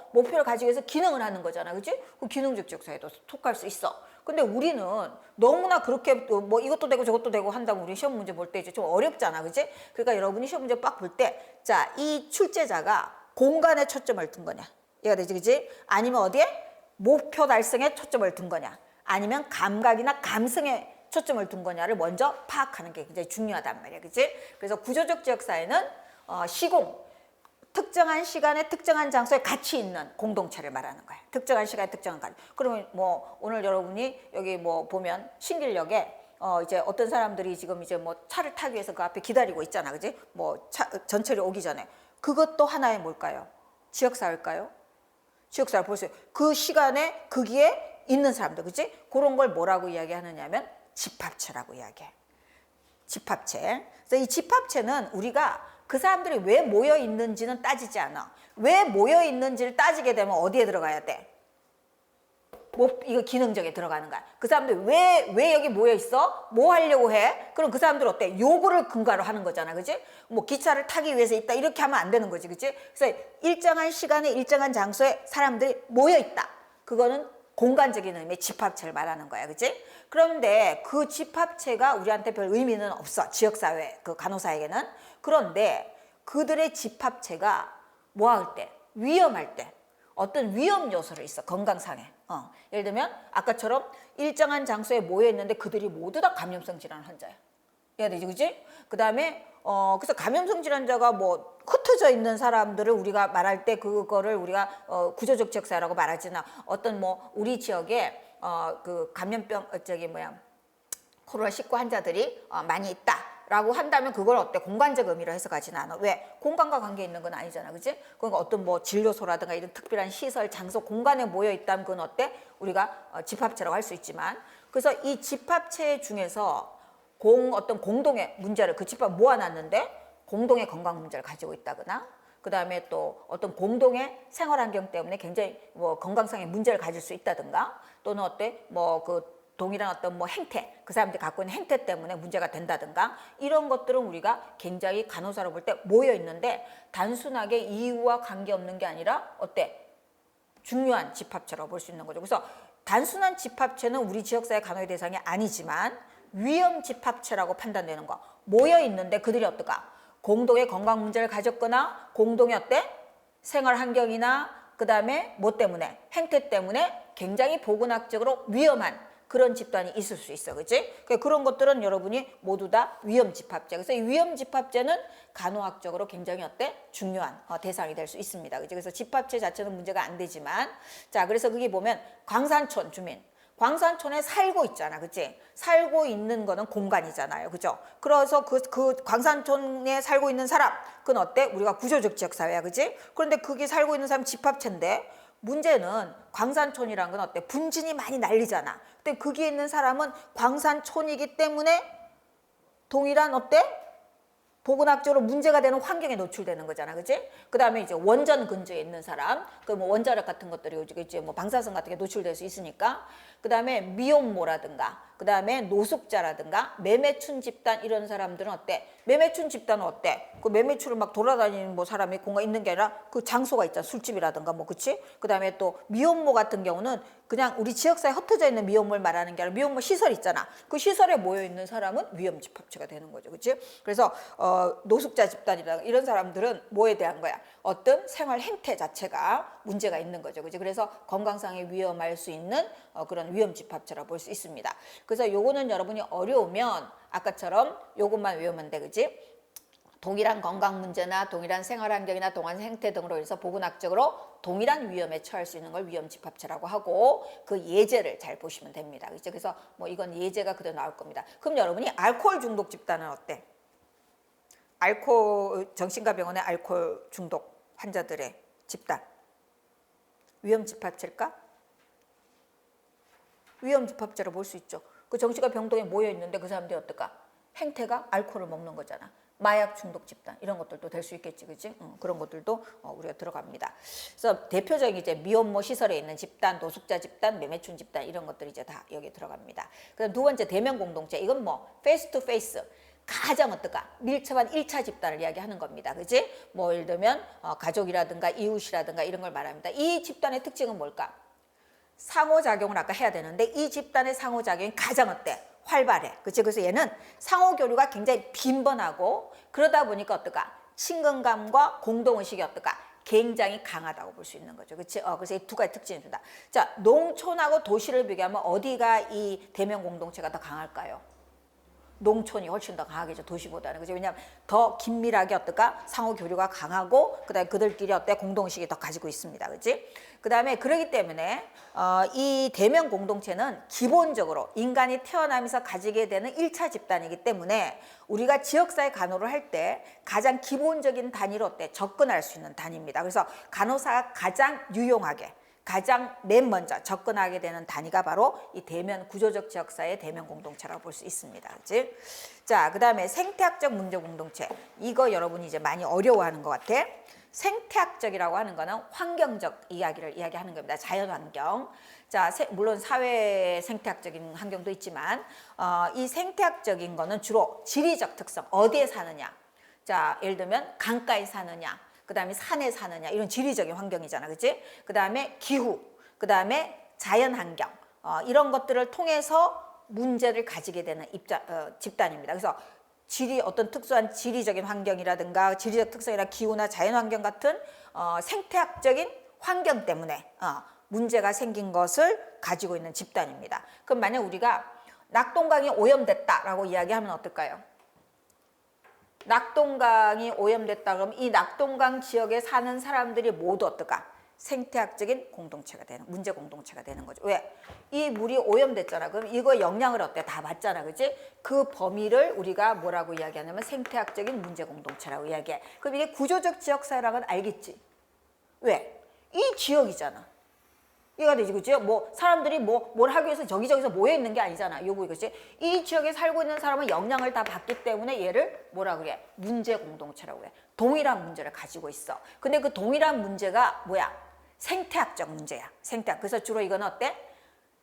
위해서 기능을 하는 거잖아, 그치? 그 기능적 지역사회도 속할 수 있어. 근데 우리는 너무나 그렇게 뭐 이것도 되고 저것도 되고 한다면 우리 시험 문제 볼 때 이제 좀 어렵잖아, 그지? 그러니까 여러분이 시험 문제 빡 볼 때, 자, 이 출제자가 공간에 초점을 둔 거냐, 이해가 되지, 그지? 아니면 어디에 목표 달성에 초점을 둔 거냐, 아니면 감각이나 감성에 초점을 둔 거냐를 먼저 파악하는 게 굉장히 중요하단 말이야, 그지? 그래서 구조적 지역사회는 시공, 특정한 시간에 특정한 장소에 같이 있는 공동체를 말하는 거야. 특정한 시간에 특정한 가치. 그러면 뭐 오늘 여러분이 여기 뭐 보면 신길역에 이제 어떤 사람들이 지금 이제 뭐 차를 타기 위해서 그 앞에 기다리고 있잖아, 그지? 뭐 차 전철이 오기 전에. 그것도 하나의 뭘까요? 지역사회일까요? 지역사회 볼 수 있어요. 그 시간에 거기에 있는 사람들, 그지? 그런 걸 뭐라고 이야기하느냐면 집합체라고 이야기해. 집합체. 그래서 이 집합체는 우리가 그 사람들이 왜 모여 있는지는 따지지 않아. 왜 모여 있는지를 따지게 되면 어디에 들어가야 돼? 뭐 이거 기능적에 들어가는 거야. 그 사람들이 왜 여기 모여 있어? 뭐 하려고 해? 그럼 그 사람들 어때? 요거를 근거로 하는 거잖아, 그지? 뭐 기차를 타기 위해서 있다 이렇게 하면 안 되는 거지, 그지? 그래서 일정한 시간에 일정한 장소에 사람들이 모여 있다. 그거는 공간적인 의미의 집합체를 말하는 거야, 그지? 그런데 그 집합체가 우리한테 별 의미는 없어, 지역사회, 그 간호사에게는. 그런데 그들의 집합체가 뭐 할 때? 위험할 때 어떤 위험 요소를 있어, 건강상에. 예를 들면 아까처럼 일정한 장소에 모여 있는데 그들이 모두 다 감염성 질환 환자야. 해야 되지, 그지? 그 다음에 그래서 감염성 질환자가 뭐 흩어져 있는 사람들을 우리가 말할 때 그거를 우리가 구조적 지역사회라고 말하지는 어떤 뭐 우리 지역에 그 감염병 코로나19 환자들이 많이 있다라고 한다면 그걸 어때? 공간적 의미로 해석하지는 않아. 왜? 공간과 관계 있는 건 아니잖아, 그지? 그러니까 어떤 뭐 진료소라든가 이런 특별한 시설, 장소, 공간에 모여 있다면 그건 어때? 우리가 집합체라고 할 수 있지만, 그래서 이 집합체 중에서 어떤 공동의 문제를 그 집합 모아놨는데 공동의 건강 문제를 가지고 있다거나, 그 다음에 또 어떤 공동의 생활 환경 때문에 굉장히 뭐 건강상의 문제를 가질 수 있다든가, 또는 어때? 뭐 그 동일한 어떤 뭐 행태, 그 사람들이 갖고 있는 행태 때문에 문제가 된다든가, 이런 것들은 우리가 굉장히 간호사로 볼 때 모여 있는데 단순하게 이유와 관계없는 게 아니라 어때? 중요한 집합체라고 볼 수 있는 거죠. 그래서 단순한 집합체는 우리 지역사회 간호의 대상이 아니지만 위험 집합체라고 판단되는 거, 모여 있는데 그들이 어떨까? 공동의 건강 문제를 가졌거나 공동의 어때? 생활 환경이나 그 다음에 뭐 때문에? 행태 때문에 굉장히 보건학적으로 위험한 그런 집단이 있을 수 있어, 그치? 그런 것들은 여러분이 모두 다 위험 집합체. 그래서 이 위험 집합체는 간호학적으로 굉장히 어때? 중요한 대상이 될 수 있습니다, 그치? 그래서 집합체 자체는 문제가 안 되지만, 자, 그래서 거기 보면 광산촌 주민. 광산촌에 살고 있잖아, 그치? 살고 있는 거는 공간이잖아요, 그죠? 그래서 그 광산촌에 살고 있는 사람, 그건 어때? 우리가 구조적 지역사회야, 그치? 그런데 거기 살고 있는 사람 집합체인데, 문제는 광산촌이란 건 어때? 분진이 많이 날리잖아. 근데 거기에 있는 사람은 광산촌이기 때문에 동일한 어때? 보건학적으로 문제가 되는 환경에 노출되는 거잖아, 그치? 그 다음에 이제 원전 근처에 있는 사람, 그 뭐 원자력 같은 것들이 이제 뭐 방사성 같은 게 노출될 수 있으니까, 그 다음에 미혼모라든가, 그 다음에 노숙자라든가, 매매춘 집단 이런 사람들은 어때? 매매춘 집단은 어때? 그 매매추를 막 돌아다니는 뭐 사람이 공간 있는 게 아니라 그 장소가 있잖아, 술집이라든가 뭐, 그치? 그 다음에 또 미혼모 같은 경우는 그냥 우리 지역사에 흩어져 있는 미혼모를 말하는 게 아니라 미혼모 시설 있잖아. 그 시설에 모여 있는 사람은 위험 집합체가 되는 거죠, 그치? 그래서 노숙자 집단이라든가 이런 사람들은 뭐에 대한 거야? 어떤 생활 행태 자체가 문제가 있는 거죠, 그치? 그래서 건강상에 위험할 수 있는 그런 위험 집합체라고 볼 수 있습니다. 그래서 요거는 여러분이 어려우면 아까처럼 요것만 외우면 돼, 그치? 동일한 건강 문제나 동일한 생활 환경이나 동일한 행태 등으로 해서 보건학적으로 동일한 위험에 처할 수 있는 걸 위험 집합체라고 하고, 그 예제를 잘 보시면 됩니다. 그렇죠? 그래서 뭐 이건 예제가 그대로 나올 겁니다. 그럼 여러분이 알코올 중독 집단은 어때? 정신과 병원의 알코올 중독 환자들의 집단. 위험 집합체일까? 위험 집합체로 볼 수 있죠. 그 정신과 병동에 모여 있는데 그 사람들이 어떨까? 행태가 알코올을 먹는 거잖아. 마약 중독 집단 이런 것들도 될 수 있겠지, 그치? 그런 것들도 우리가 들어갑니다. 그래서 대표적인 이제 미혼모 시설에 있는 집단, 노숙자 집단, 매매춘 집단 이런 것들이 이제 다 여기 들어갑니다. 그다음 두 번째 대면 공동체, 이건 뭐 페이스 투 페이스. 가장 어떨까? 밀접한 1차 집단을 이야기하는 겁니다. 그치? 뭐 예를 들면 가족이라든가 이웃이라든가 이런 걸 말합니다. 이 집단의 특징은 뭘까? 상호작용을 아까 해야 되는데 이 집단의 상호작용이 가장 어때? 활발해. 그치? 그래서 얘는 상호교류가 굉장히 빈번하고 그러다 보니까 어떨까? 친근감과 공동의식이 어떨까? 굉장히 강하다고 볼 수 있는 거죠. 그치? 그래서 이 두 가지 특징이 있습니다. 자, 농촌하고 도시를 비교하면 어디가 이 대면 공동체가 더 강할까요? 농촌이 훨씬 더 강하겠죠, 도시보다는. 그죠? 왜냐하면 더 긴밀하게 어떨까? 상호 교류가 강하고, 그 다음에 그들끼리 어때? 공동의식이 더 가지고 있습니다. 그치? 그 다음에 그러기 때문에, 이 대면 공동체는 기본적으로 인간이 태어나면서 가지게 되는 1차 집단이기 때문에 우리가 지역사회 간호를 할 때 가장 기본적인 단위로 어때? 접근할 수 있는 단위입니다. 그래서 간호사가 가장 유용하게, 가장 맨 먼저 접근하게 되는 단위가 바로 이 대면 구조적 지역사회의 대면 공동체라고 볼 수 있습니다. 그치? 자, 그 다음에 생태학적 문제 공동체. 이거 여러분이 이제 많이 어려워하는 것 같아. 생태학적이라고 하는 거는 환경적 이야기를 이야기하는 겁니다. 자연환경. 자, 물론 사회 생태학적인 환경도 있지만 이 생태학적인 거는 주로 지리적 특성, 어디에 사느냐. 자, 예를 들면 강가에 사느냐. 그 다음에 산에 사느냐 이런 지리적인 환경이잖아, 그치? 그 다음에 기후, 그 다음에 자연환경 이런 것들을 통해서 문제를 가지게 되는 집단입니다. 그래서 어떤 특수한 지리적인 환경이라든가 지리적 특성이나 기후나 자연환경 같은 생태학적인 환경 때문에 문제가 생긴 것을 가지고 있는 집단입니다. 그럼 만약 우리가 낙동강이 오염됐다라고 이야기하면 어떨까요? 낙동강이 오염됐다 그러면 이 낙동강 지역에 사는 사람들이 모두 어떨까? 생태학적인 공동체가 되는, 문제 공동체가 되는 거죠. 왜? 이 물이 오염됐잖아. 그럼 이거 영향을 어때? 다 받잖아. 그치? 그 범위를 우리가 뭐라고 이야기하냐면 생태학적인 문제 공동체라고 이야기해. 그럼 이게 구조적 지역사회라는 건 알겠지? 왜? 이 지역이잖아. 이해가 되지, 그치? 뭐, 사람들이 뭘 하기 위해서 저기저기서 모여있는 게 아니잖아. 요거, 그치? 이 지역에 살고 있는 사람은 영향을 다 받기 때문에 얘를 뭐라 그래? 문제 공동체라고 해. 동일한 문제를 가지고 있어. 근데 그 동일한 문제가 뭐야? 생태학적 문제야. 생태학. 그래서 주로 이거는 어때?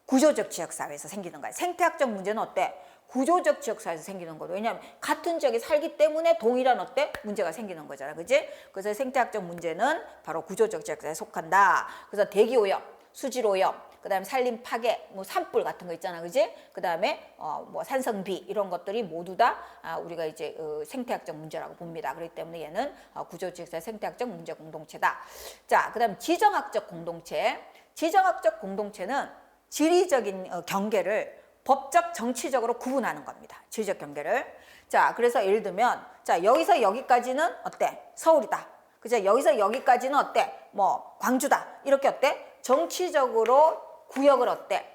구조적 지역사회에서 생기는 거야. 생태학적 문제는 어때? 구조적 지역사회에서 생기는 거죠. 왜냐하면 같은 지역에 살기 때문에 동일한 어때? 문제가 생기는 거잖아. 그치? 그래서 생태학적 문제는 바로 구조적 지역사회에 속한다. 그래서 대기오염, 수질오염, 그 다음에 산림 파괴, 뭐 산불 같은 거 있잖아, 그지? 그 다음에 뭐 산성비 이런 것들이 모두 다 우리가 이제 생태학적 문제라고 봅니다. 그렇기 때문에 얘는 구조지역사회 생태학적 문제 공동체다. 자, 그 다음 지정학적 공동체. 지정학적 공동체는 지리적인 경계를 법적, 정치적으로 구분하는 겁니다. 지리적 경계를. 자, 그래서 예를 들면, 자, 여기서 여기까지는 어때? 서울이다. 그죠? 여기서 여기까지는 어때? 뭐 광주다. 이렇게 어때? 정치적으로 구역을 어때?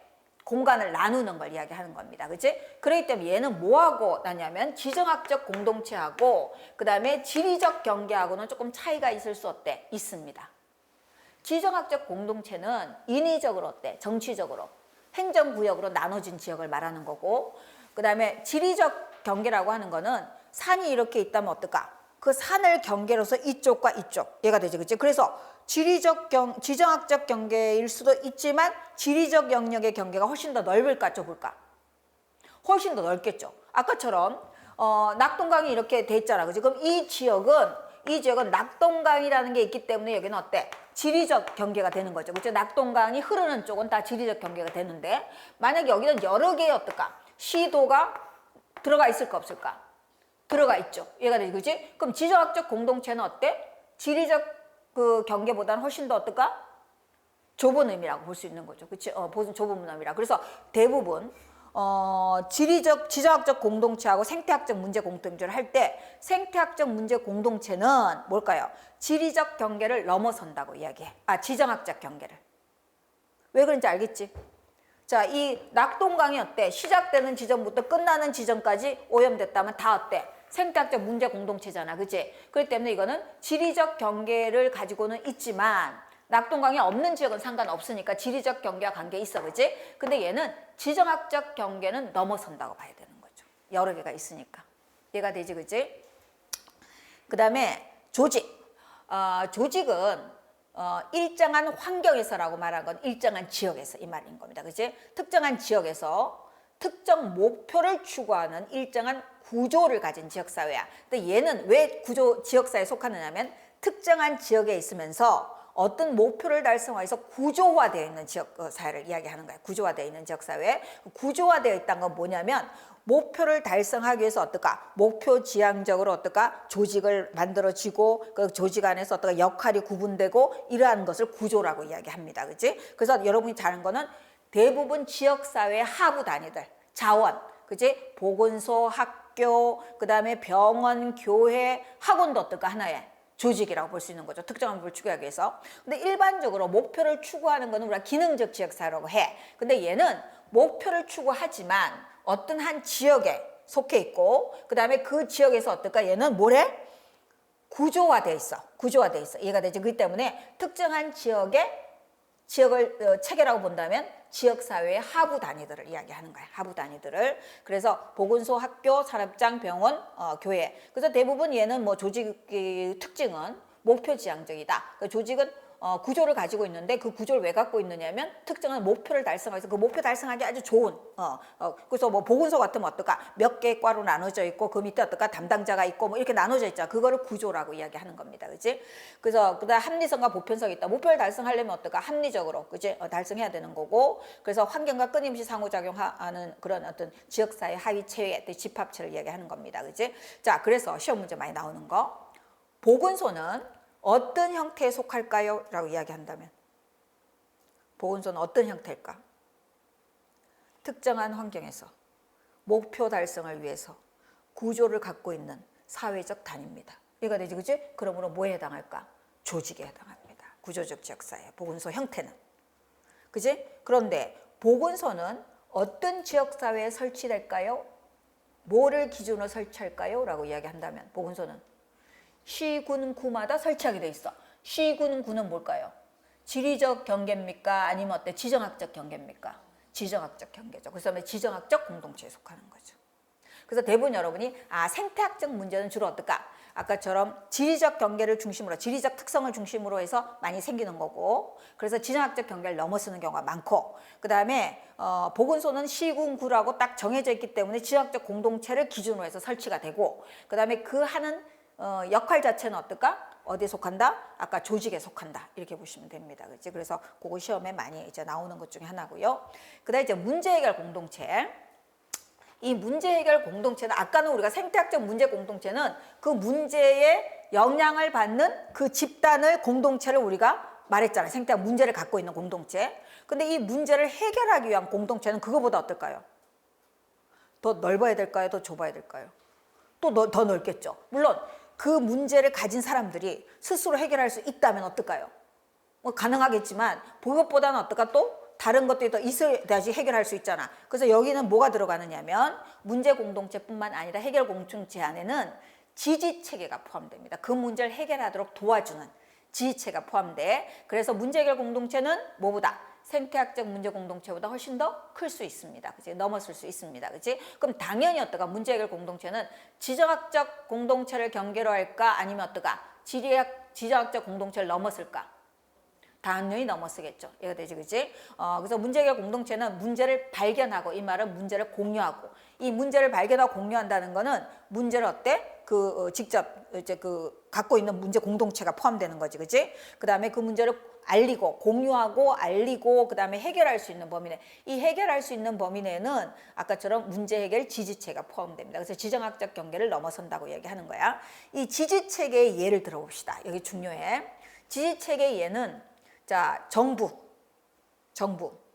공간을 나누는 걸 이야기하는 겁니다. 그치? 그렇기 때문에 얘는 뭐하고 나냐면 지정학적 공동체하고 그 다음에 지리적 경계하고는 조금 차이가 있을 수 어때? 있습니다. 지정학적 공동체는 인위적으로 어때? 정치적으로 행정구역으로 나눠진 지역을 말하는 거고 그 다음에 지리적 경계라고 하는 거는 산이 이렇게 있다면 어떨까? 그 산을 경계로서 이쪽과 이쪽 얘가 되지, 그치? 그래서 지정학적 경계일 수도 있지만 지리적 영역의 경계가 훨씬 더 넓을까 좁을까? 훨씬 더 넓겠죠. 아까처럼 낙동강이 이렇게 돼 있잖아, 그치? 그럼 이 지역은 낙동강이라는 게 있기 때문에 여기는 어때? 지리적 경계가 되는 거죠. 그치? 낙동강이 흐르는 쪽은 다 지리적 경계가 되는데 만약에 여기는 여러 개의 어떨까? 시도가 들어가 있을까 없을까? 들어가 있죠. 얘가 되지, 그치? 그럼 지정학적 공동체는 어때? 지리적 그 경계보다는 훨씬 더 어떨까? 좁은 의미라고 볼 수 있는 거죠. 그치? 좁은 의미라. 그래서 대부분, 지정학적 공동체하고 생태학적 문제 공동체를 할 때 생태학적 문제 공동체는 뭘까요? 지리적 경계를 넘어선다고 이야기해. 지정학적 경계를. 왜 그런지 알겠지? 자, 이 낙동강이 어때? 시작되는 지점부터 끝나는 지점까지 오염됐다면 다 어때? 생태학적 문제 공동체잖아, 그치? 그렇기 때문에 이거는 지리적 경계를 가지고는 있지만 낙동강이 없는 지역은 상관없으니까 지리적 경계와 관계 있어, 그치? 근데 얘는 지정학적 경계는 넘어선다고 봐야 되는 거죠. 여러 개가 있으니까. 얘가 되지, 그치? 그 다음에 조직. 조직은 일정한 환경에서라고 말한 건 일정한 지역에서 이 말인 겁니다, 그치? 특정한 지역에서 특정 목표를 추구하는 일정한 구조를 가진 지역사회야. 근데 얘는 왜 지역사회에 속하느냐면 특정한 지역에 있으면서 어떤 목표를 달성해서 구조화되어 있는 지역 사회를 이야기하는 거예요. 구조화되어 있는 지역 사회. 구조화되어 있다는 건 뭐냐면 목표를 달성하기 위해서 어떨까? 목표 지향적으로 어떨까? 조직을 만들어지고 그 조직 안에서 어떨까? 역할이 구분되고 이러한 것을 구조라고 이야기합니다. 그치? 그래서 여러분이 잘하는 거는 대부분 지역사회의 하부 단위들, 자원, 그치? 보건소, 학교, 그 다음에 병원, 교회, 학원도 어떨까? 하나의 조직이라고 볼 수 있는 거죠. 특정한 목표를 추구하기 위해서. 근데 일반적으로 목표를 추구하는 거는 우리가 기능적 지역사회라고 해. 근데 얘는 목표를 추구하지만 어떤 한 지역에 속해 있고 그 다음에 그 지역에서 어떨까? 얘는 뭐래? 구조화돼 있어. 구조화돼 있어. 이해가 되죠? 그렇기 때문에 특정한 지역을 체계라고 본다면 지역사회의 하부 단위들을 이야기하는 거야. 하부 단위들을. 그래서 보건소, 학교, 산업장, 병원, 교회. 그래서 대부분 얘는 뭐 조직의 특징은 목표 지향적이다. 그 조직은 구조를 가지고 있는데 그 구조를 왜 갖고 있느냐면 특정한 목표를 달성해서 그 목표 달성하기 아주 좋은 그래서 뭐 보건소 같으면 어떨까 몇 개의 과로 나눠져 있고 그 밑에 어떨까 담당자가 있고 뭐 이렇게 나눠져 있잖아. 그거를 구조라고 이야기하는 겁니다. 그렇지? 그래서 그다음 합리성과 보편성이 있다. 목표를 달성하려면 어떨까 합리적으로 그렇지? 달성해야 되는 거고 그래서 환경과 끊임없이 상호작용하는 그런 어떤 지역사회 하위 체계 집합체를 이야기하는 겁니다. 그렇지? 자, 그래서 시험 문제 많이 나오는 거 보건소는 어떤 형태에 속할까요? 라고 이야기한다면 보건소는 어떤 형태일까? 특정한 환경에서 목표 달성을 위해서 구조를 갖고 있는 사회적 단위입니다. 이해가 되지, 그치? 그러므로 뭐에 해당할까? 조직에 해당합니다. 구조적 지역사회, 보건소 형태는. 그치? 그런데 보건소는 어떤 지역사회에 설치될까요? 뭐를 기준으로 설치할까요? 라고 이야기한다면 보건소는 시군, 구마다 설치하게 돼 있어. 시군, 구는 뭘까요? 지리적 경계입니까? 아니면 어때? 지정학적 경계입니까? 지정학적 경계죠. 그래서 지정학적 공동체에 속하는 거죠. 그래서 대부분 여러분이 생태학적 문제는 주로 어떨까? 아까처럼 지리적 경계를 중심으로 지리적 특성을 중심으로 해서 많이 생기는 거고 그래서 지정학적 경계를 넘어서는 경우가 많고 그 다음에 보건소는 시군, 구라고 딱 정해져 있기 때문에 지정학적 공동체를 기준으로 해서 설치가 되고 그 다음에 그 하는 역할 자체는 어떨까? 어디에 속한다? 아까 조직에 속한다. 이렇게 보시면 됩니다. 그렇지? 그래서 그거 시험에 많이 이제 나오는 것 중에 하나고요. 그다음에 이제 문제 해결 공동체. 이 문제 해결 공동체는 아까는 우리가 생태학적 문제 공동체는 그 문제에 영향을 받는 그 집단을 공동체를 우리가 말했잖아요. 생태학 문제를 갖고 있는 공동체. 근데 이 문제를 해결하기 위한 공동체는 그거보다 어떨까요? 더 넓어야 될까요? 더 좁아야 될까요? 또 더 넓겠죠. 물론 그 문제를 가진 사람들이 스스로 해결할 수 있다면 어떨까요? 뭐 가능하겠지만 그것보다는 어떨까 또 다른 것들이 더 있어야지 해결할 수 있잖아. 그래서 여기는 뭐가 들어가느냐면 문제 공동체뿐만 아니라 해결 공동체 안에는 지지체계가 포함됩니다. 그 문제를 해결하도록 도와주는 지지체가 포함돼. 그래서 문제 해결 공동체는 뭐보다 생태학적 문제 공동체보다 훨씬 더 클 수 있습니다. 그치? 넘어설 수 있습니다. 그치? 그럼 당연히 어떨까? 문제 해결 공동체는 지정학적 공동체를 경계로 할까? 아니면 어떨까? 지정학적 공동체를 넘었을까? 당연히 넘어서겠죠. 이해가 되지, 그치? 그래서 문제 해결 공동체는 문제를 발견하고, 이 말은 문제를 공유하고, 이 문제를 발견하고 공유한다는 거는 문제를 어때? 직접 이제 갖고 있는 문제 공동체가 포함되는 거지, 그치? 그 다음에 그 문제를 알리고, 공유하고, 알리고, 그 다음에 해결할 수 있는 범위 내. 이 해결할 수 있는 범위 내는 아까처럼 문제 해결 지지체가 포함됩니다. 그래서 지정학적 경계를 넘어선다고 얘기하는 거야. 이 지지체계의 예를 들어봅시다. 여기 중요해. 지지체계의 예는 자, 정부,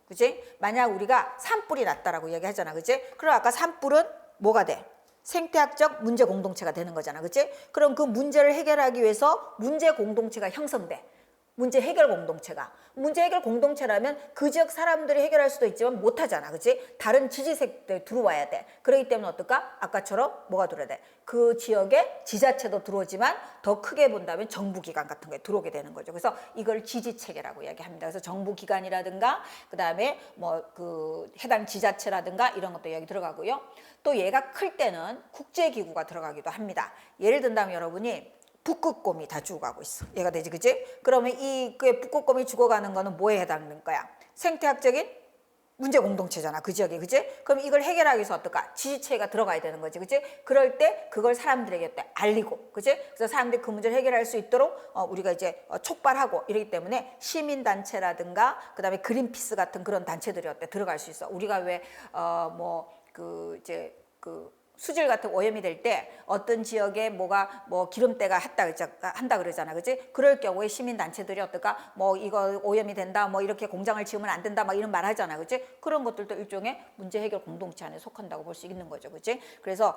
그치? 만약 우리가 산불이 났다라고 얘기하잖아, 그치? 그럼 아까 산불은 뭐가 돼? 생태학적 문제 공동체가 되는 거잖아, 그치? 그럼 그 문제를 해결하기 위해서 문제 공동체가 형성돼. 문제 해결 공동체가. 문제 해결 공동체라면 그 지역 사람들이 해결할 수도 있지만 못하잖아, 그치? 다른 지지색들이 들어와야 돼. 그렇기 때문에 어떨까? 아까처럼 뭐가 들어야 돼? 그 지역에 지자체도 들어오지만 더 크게 본다면 정부기관 같은 거에 들어오게 되는 거죠. 그래서 이걸 지지체계라고 이야기합니다. 그래서 정부기관이라든가 그 다음에 해당 지자체라든가 이런 것도 여기 들어가고요. 또 얘가 클 때는 국제기구가 들어가기도 합니다. 예를 든다면 여러분이 북극곰이 다 죽어가고 있어. 얘가 되지, 그치? 그러면 북극곰이 죽어가는 거는 뭐에 해당되는 거야? 생태학적인 문제 공동체잖아. 그 지역에. 그지? 그럼 이걸 해결하기 위해서 어떨까? 지지체가 들어가야 되는 거지. 그지? 그럴 때 그걸 사람들에게 알리고. 그지? 그래서 사람들이 그 문제를 해결할 수 있도록 우리가 이제 촉발하고 이러기 때문에 시민단체라든가 그다음에 그린피스 같은 그런 단체들이 들어갈 수 있어. 우리가 왜 수질 같은 오염이 될 때 어떤 지역에 뭐가 기름때가 한다 그러잖아. 그지? 그럴 경우에 시민단체들이 어떨까? 이거 오염이 된다. 이렇게 공장을 지으면 안 된다. 이런 말 하잖아. 그지? 그런 것들도 일종의 문제 해결 공동체 안에 속한다고 볼 수 있는 거죠. 그지? 그래서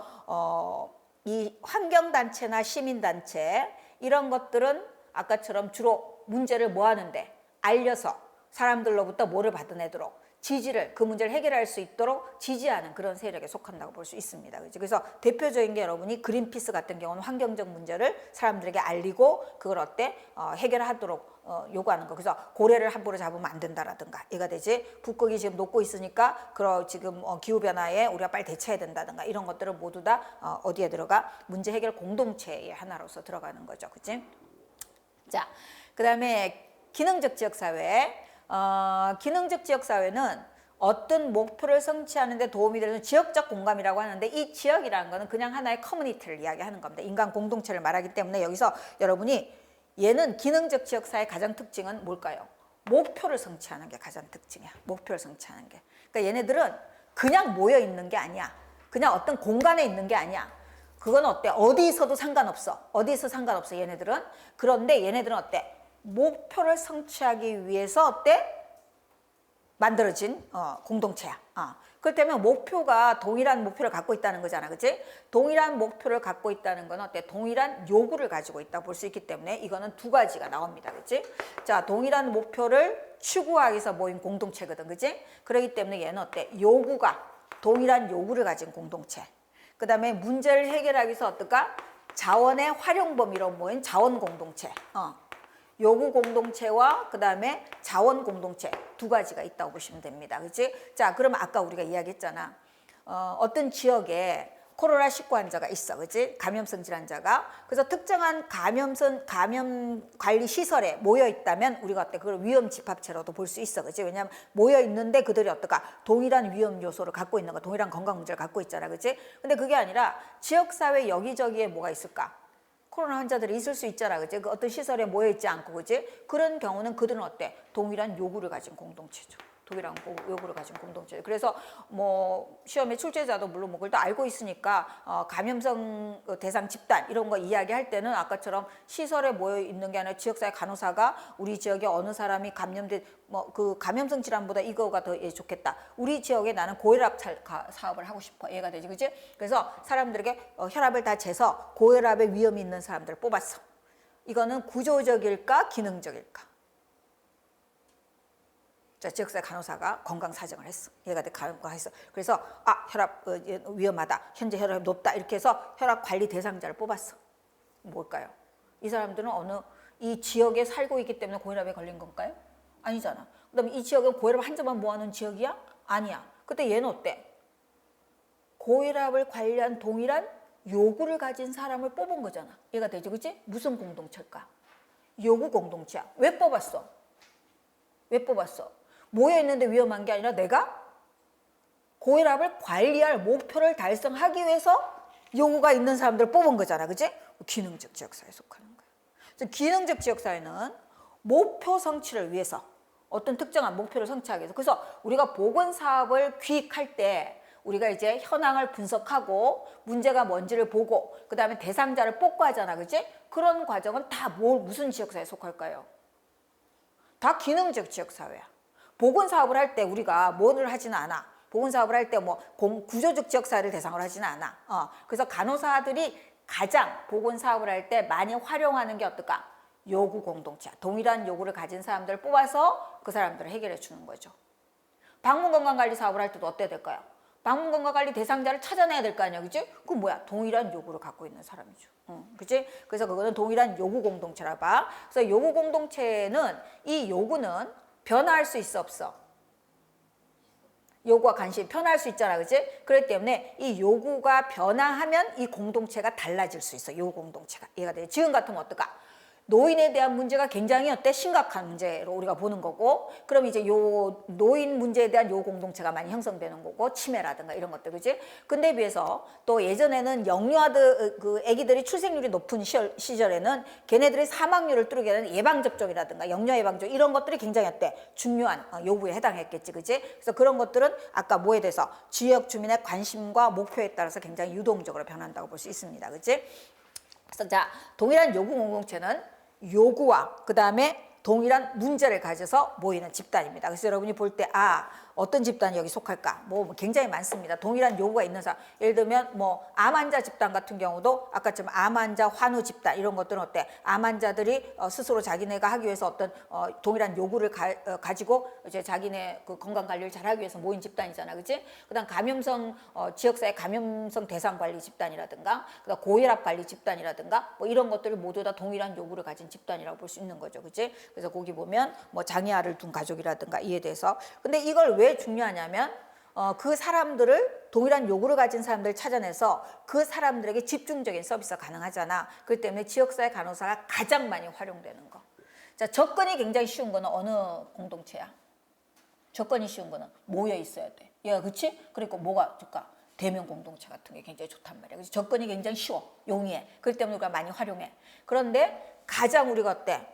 이 환경단체나 시민단체 이런 것들은 아까처럼 주로 문제를 뭐 하는데 알려서 사람들로부터 뭐를 받아내도록 지지를 그 문제를 해결할 수 있도록 지지하는 그런 세력에 속한다고 볼 수 있습니다. 그래서 대표적인 게 여러분이 그린피스 같은 경우는 환경적 문제를 사람들에게 알리고 그걸 해결하도록 요구하는 거. 그래서 고래를 함부로 잡으면 안 된다라든가 얘가 되지. 북극이 지금 녹고 있으니까 지금 기후 변화에 우리가 빨리 대처해야 된다든가 이런 것들을 모두 다 어디에 들어가? 문제 해결 공동체의 하나로서 들어가는 거죠. 그치? 자, 그다음에 기능적 지역사회. 기능적 지역사회는 어떤 목표를 성취하는 데 도움이 되는 지역적 공감이라고 하는데 이 지역이라는 거는 그냥 하나의 커뮤니티를 이야기하는 겁니다. 인간 공동체를 말하기 때문에 여기서 여러분이 얘는 기능적 지역사회의 가장 특징은 뭘까요? 목표를 성취하는 게 가장 특징이야. 목표를 성취하는 게. 그러니까 얘네들은 그냥 모여 있는 게 아니야. 그냥 어떤 공간에 있는 게 아니야. 그건 어때? 어디 있어도 상관없어. 어디서 상관없어 얘네들은. 그런데 얘네들은 어때? 목표를 성취하기 위해서 어때? 만들어진 공동체야. 그렇다면 목표가 동일한 목표를 갖고 있다는 거잖아. 그치? 동일한 목표를 갖고 있다는 건 어때? 동일한 요구를 가지고 있다 볼 수 있기 때문에 이거는 두 가지가 나옵니다. 그치? 자, 동일한 목표를 추구하기 위해서 모인 공동체거든. 그치? 그렇기 때문에 얘는 어때? 동일한 요구를 가진 공동체. 그 다음에 문제를 해결하기 위해서 어떨까? 자원의 활용 범위로 모인 자원 공동체. 요구 공동체와 그 다음에 자원 공동체 두 가지가 있다고 보시면 됩니다. 그렇지? 자, 그러면 아까 우리가 이야기했잖아. 어떤 지역에 코로나19 환자가 있어. 그렇지? 감염성 질환자가. 그래서 특정한 감염 관리 시설에 모여 있다면 우리가 어때? 그걸 위험 집합체로도 볼 수 있어. 그렇지? 왜냐하면 모여 있는데 그들이 어떨까? 동일한 위험 요소를 갖고 있는 거, 동일한 건강 문제를 갖고 있잖아. 그렇지? 근데 그게 아니라 지역 사회 여기저기에 뭐가 있을까? 코로나 환자들이 있을 수 있잖아. 그치? 그 어떤 시설에 모여있지 않고, 그치? 그런 경우는 그들은 어때? 동일한 요구를 가진 공동체죠. 동일한 요구를 가진 공동체. 그래서 시험에 출제자도 물론 그걸 또 알고 있으니까 감염성 대상 집단 이런 거 이야기할 때는 아까처럼 시설에 모여 있는 게 아니라 지역사회 간호사가 우리 지역에 어느 사람이 감염된 그 감염성 질환보다 이거가 더 좋겠다. 우리 지역에 나는 고혈압 사업을 하고 싶어. 얘가 되지, 그치? 그래서 사람들에게 혈압을 다 재서 고혈압의 위험이 있는 사람들을 뽑았어. 이거는 구조적일까 기능적일까? 자, 지역사회 간호사가 건강 사정을 했어. 얘가 건강했어. 그래서 혈압 위험하다. 현재 혈압이 높다. 이렇게 해서 혈압 관리 대상자를 뽑았어. 뭘까요? 이 사람들은 이 지역에 살고 있기 때문에 고혈압에 걸린 건가요? 아니잖아. 그다음에 이 지역은 고혈압 환자만 모아놓은 지역이야? 아니야. 그때 얘는 어때? 고혈압을 관리한 동일한 요구를 가진 사람을 뽑은 거잖아. 얘가 되지, 그치? 무슨 공동체일까? 요구 공동체야. 왜 뽑았어? 왜 뽑았어? 모여있는데 위험한 게 아니라 내가 고혈압을 관리할 목표를 달성하기 위해서 요구가 있는 사람들을 뽑은 거잖아. 그치? 기능적 지역사회에 속하는 거야. 그래서 기능적 지역사회는 목표 성취를 위해서 어떤 특정한 목표를 성취하기 위해서 그래서 우리가 보건사업을 기획할 때 우리가 이제 현황을 분석하고 문제가 뭔지를 보고 그 다음에 대상자를 뽑고 하잖아. 그치? 그런 과정은 다 무슨 지역사회에 속할까요? 다 기능적 지역사회야. 보건사업을 할 때 우리가 뭐를 하지는 않아. 보건사업을 할 때 구조적 지역사회를 대상으로 하지는 않아. 그래서 간호사들이 가장 보건사업을 할 때 많이 활용하는 게 어떨까? 요구 공동체야. 동일한 요구를 가진 사람들을 뽑아서 그 사람들을 해결해 주는 거죠. 방문건강관리 사업을 할 때도 어때야 될까요? 방문건강관리 대상자를 찾아내야 될 거 아니야. 그치? 그건 뭐야? 동일한 요구를 갖고 있는 사람이죠. 그치? 그래서 그거는 동일한 요구 공동체라 봐. 그래서 요구 공동체는 이 요구는 변화할 수 있어 없어? 요구와 관심이 변화할 수 있잖아. 그치? 그렇기 때문에 이 요구가 변화하면 이 공동체가 달라질 수 있어. 요구 공동체가. 이해가 돼? 지금 같으면 어떨까? 노인에 대한 문제가 굉장히 어때? 심각한 문제로 우리가 보는 거고, 그럼 이제 요 노인 문제에 대한 요 공동체가 많이 형성되는 거고, 치매라든가 이런 것들, 그지? 근데 비해서 또 예전에는 영유아들, 그 아기들이 출생률이 높은 시절에는 걔네들의 사망률을 뚫게 되는 예방접종이라든가 영유아 예방접종 이런 것들이 굉장히 어때? 중요한 요구에 해당했겠지, 그지? 그래서 그런 것들은 아까 뭐에 대해서 지역 주민의 관심과 목표에 따라서 굉장히 유동적으로 변한다고 볼 수 있습니다, 그지? 그래서 자, 동일한 요구 공동체는 요구와 그 다음에 동일한 문제를 가져서 모이는 집단입니다. 그래서 여러분이 볼 때 어떤 집단이 여기 속할까? 뭐 굉장히 많습니다. 동일한 요구가 있는 사람. 예를 들면 뭐 암 환자 집단 같은 경우도 아까처럼 암 환자 환우 집단 이런 것들은 어때? 암 환자들이 스스로 자기네가 하기 위해서 어떤 동일한 요구를 가지고 이제 자기네 그 건강 관리를 잘하기 위해서 모인 집단이잖아, 그렇지? 그다음 감염성 지역사회 감염성 대상 관리 집단이라든가, 그다음 고혈압 관리 집단이라든가 뭐 이런 것들이 모두 다 동일한 요구를 가진 집단이라고 볼 수 있는 거죠, 그렇지? 그래서 거기 보면 뭐 장애아를 둔 가족이라든가 이에 대해서. 근데 이걸 왜 중요하냐면 그 사람들을 동일한 요구를 가진 사람들을 찾아내서 그 사람들에게 집중적인 서비스가 가능하잖아. 그렇기 때문에 지역사회 간호사가 가장 많이 활용되는 거. 자, 접근이 굉장히 쉬운 거는 어느 공동체야? 접근이 쉬운 거는 모여 있어야 돼. 야, 그렇지? 그러니까 뭐가 좋까? 대면 공동체 같은 게 굉장히 좋단 말이야. 그래서 접근이 굉장히 쉬워, 용이해. 그렇기 때문에 우리가 많이 활용해. 그런데 가장 우리가 어때?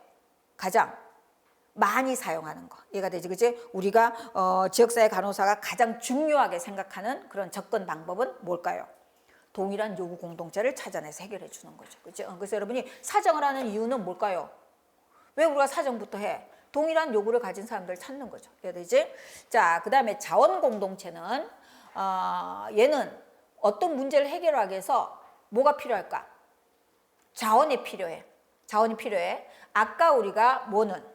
가장 많이 사용하는 거. 이해가 되지, 그치? 우리가 지역사회 간호사가 가장 중요하게 생각하는 그런 접근 방법은 뭘까요? 동일한 요구 공동체를 찾아내서 해결해 주는 거죠, 그치? 그래서 여러분이 사정을 하는 이유는 뭘까요? 왜 우리가 사정부터 해? 동일한 요구를 가진 사람들을 찾는 거죠. 이해가 되지? 자, 그 다음에 자원 공동체는 얘는 어떤 문제를 해결하기 위해서 뭐가 필요할까? 자원이 필요해. 자원이 필요해. 아까 우리가 뭐는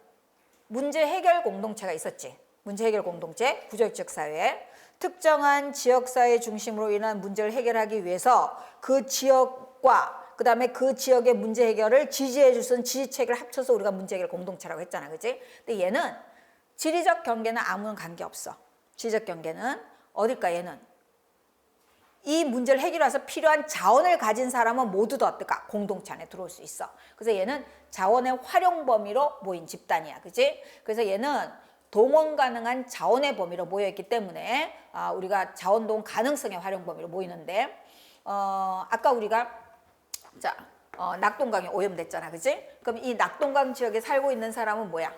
문제 해결 공동체가 있었지. 문제 해결 공동체, 구조적 지역사회. 특정한 지역사회 중심으로 인한 문제를 해결하기 위해서 그 지역과 그 다음에 그 지역의 문제 해결을 지지해 줄 수 있는 지지체계를 합쳐서 우리가 문제 해결 공동체라고 했잖아, 그치? 근데 얘는 지리적 경계는 아무런 관계없어. 지리적 경계는 어딜까, 얘는? 이 문제를 해결해서 필요한 자원을 가진 사람은 모두 다 어떨까? 공동체 안에 들어올 수 있어. 그래서 얘는 자원의 활용 범위로 모인 집단이야, 그치? 그래서 얘는 동원 가능한 자원의 범위로 모여있기 때문에 우리가 자원동 가능성의 활용 범위로 모이는데 아까 우리가 낙동강이 오염됐잖아, 그치? 그럼 이 낙동강 지역에 살고 있는 사람은 뭐야?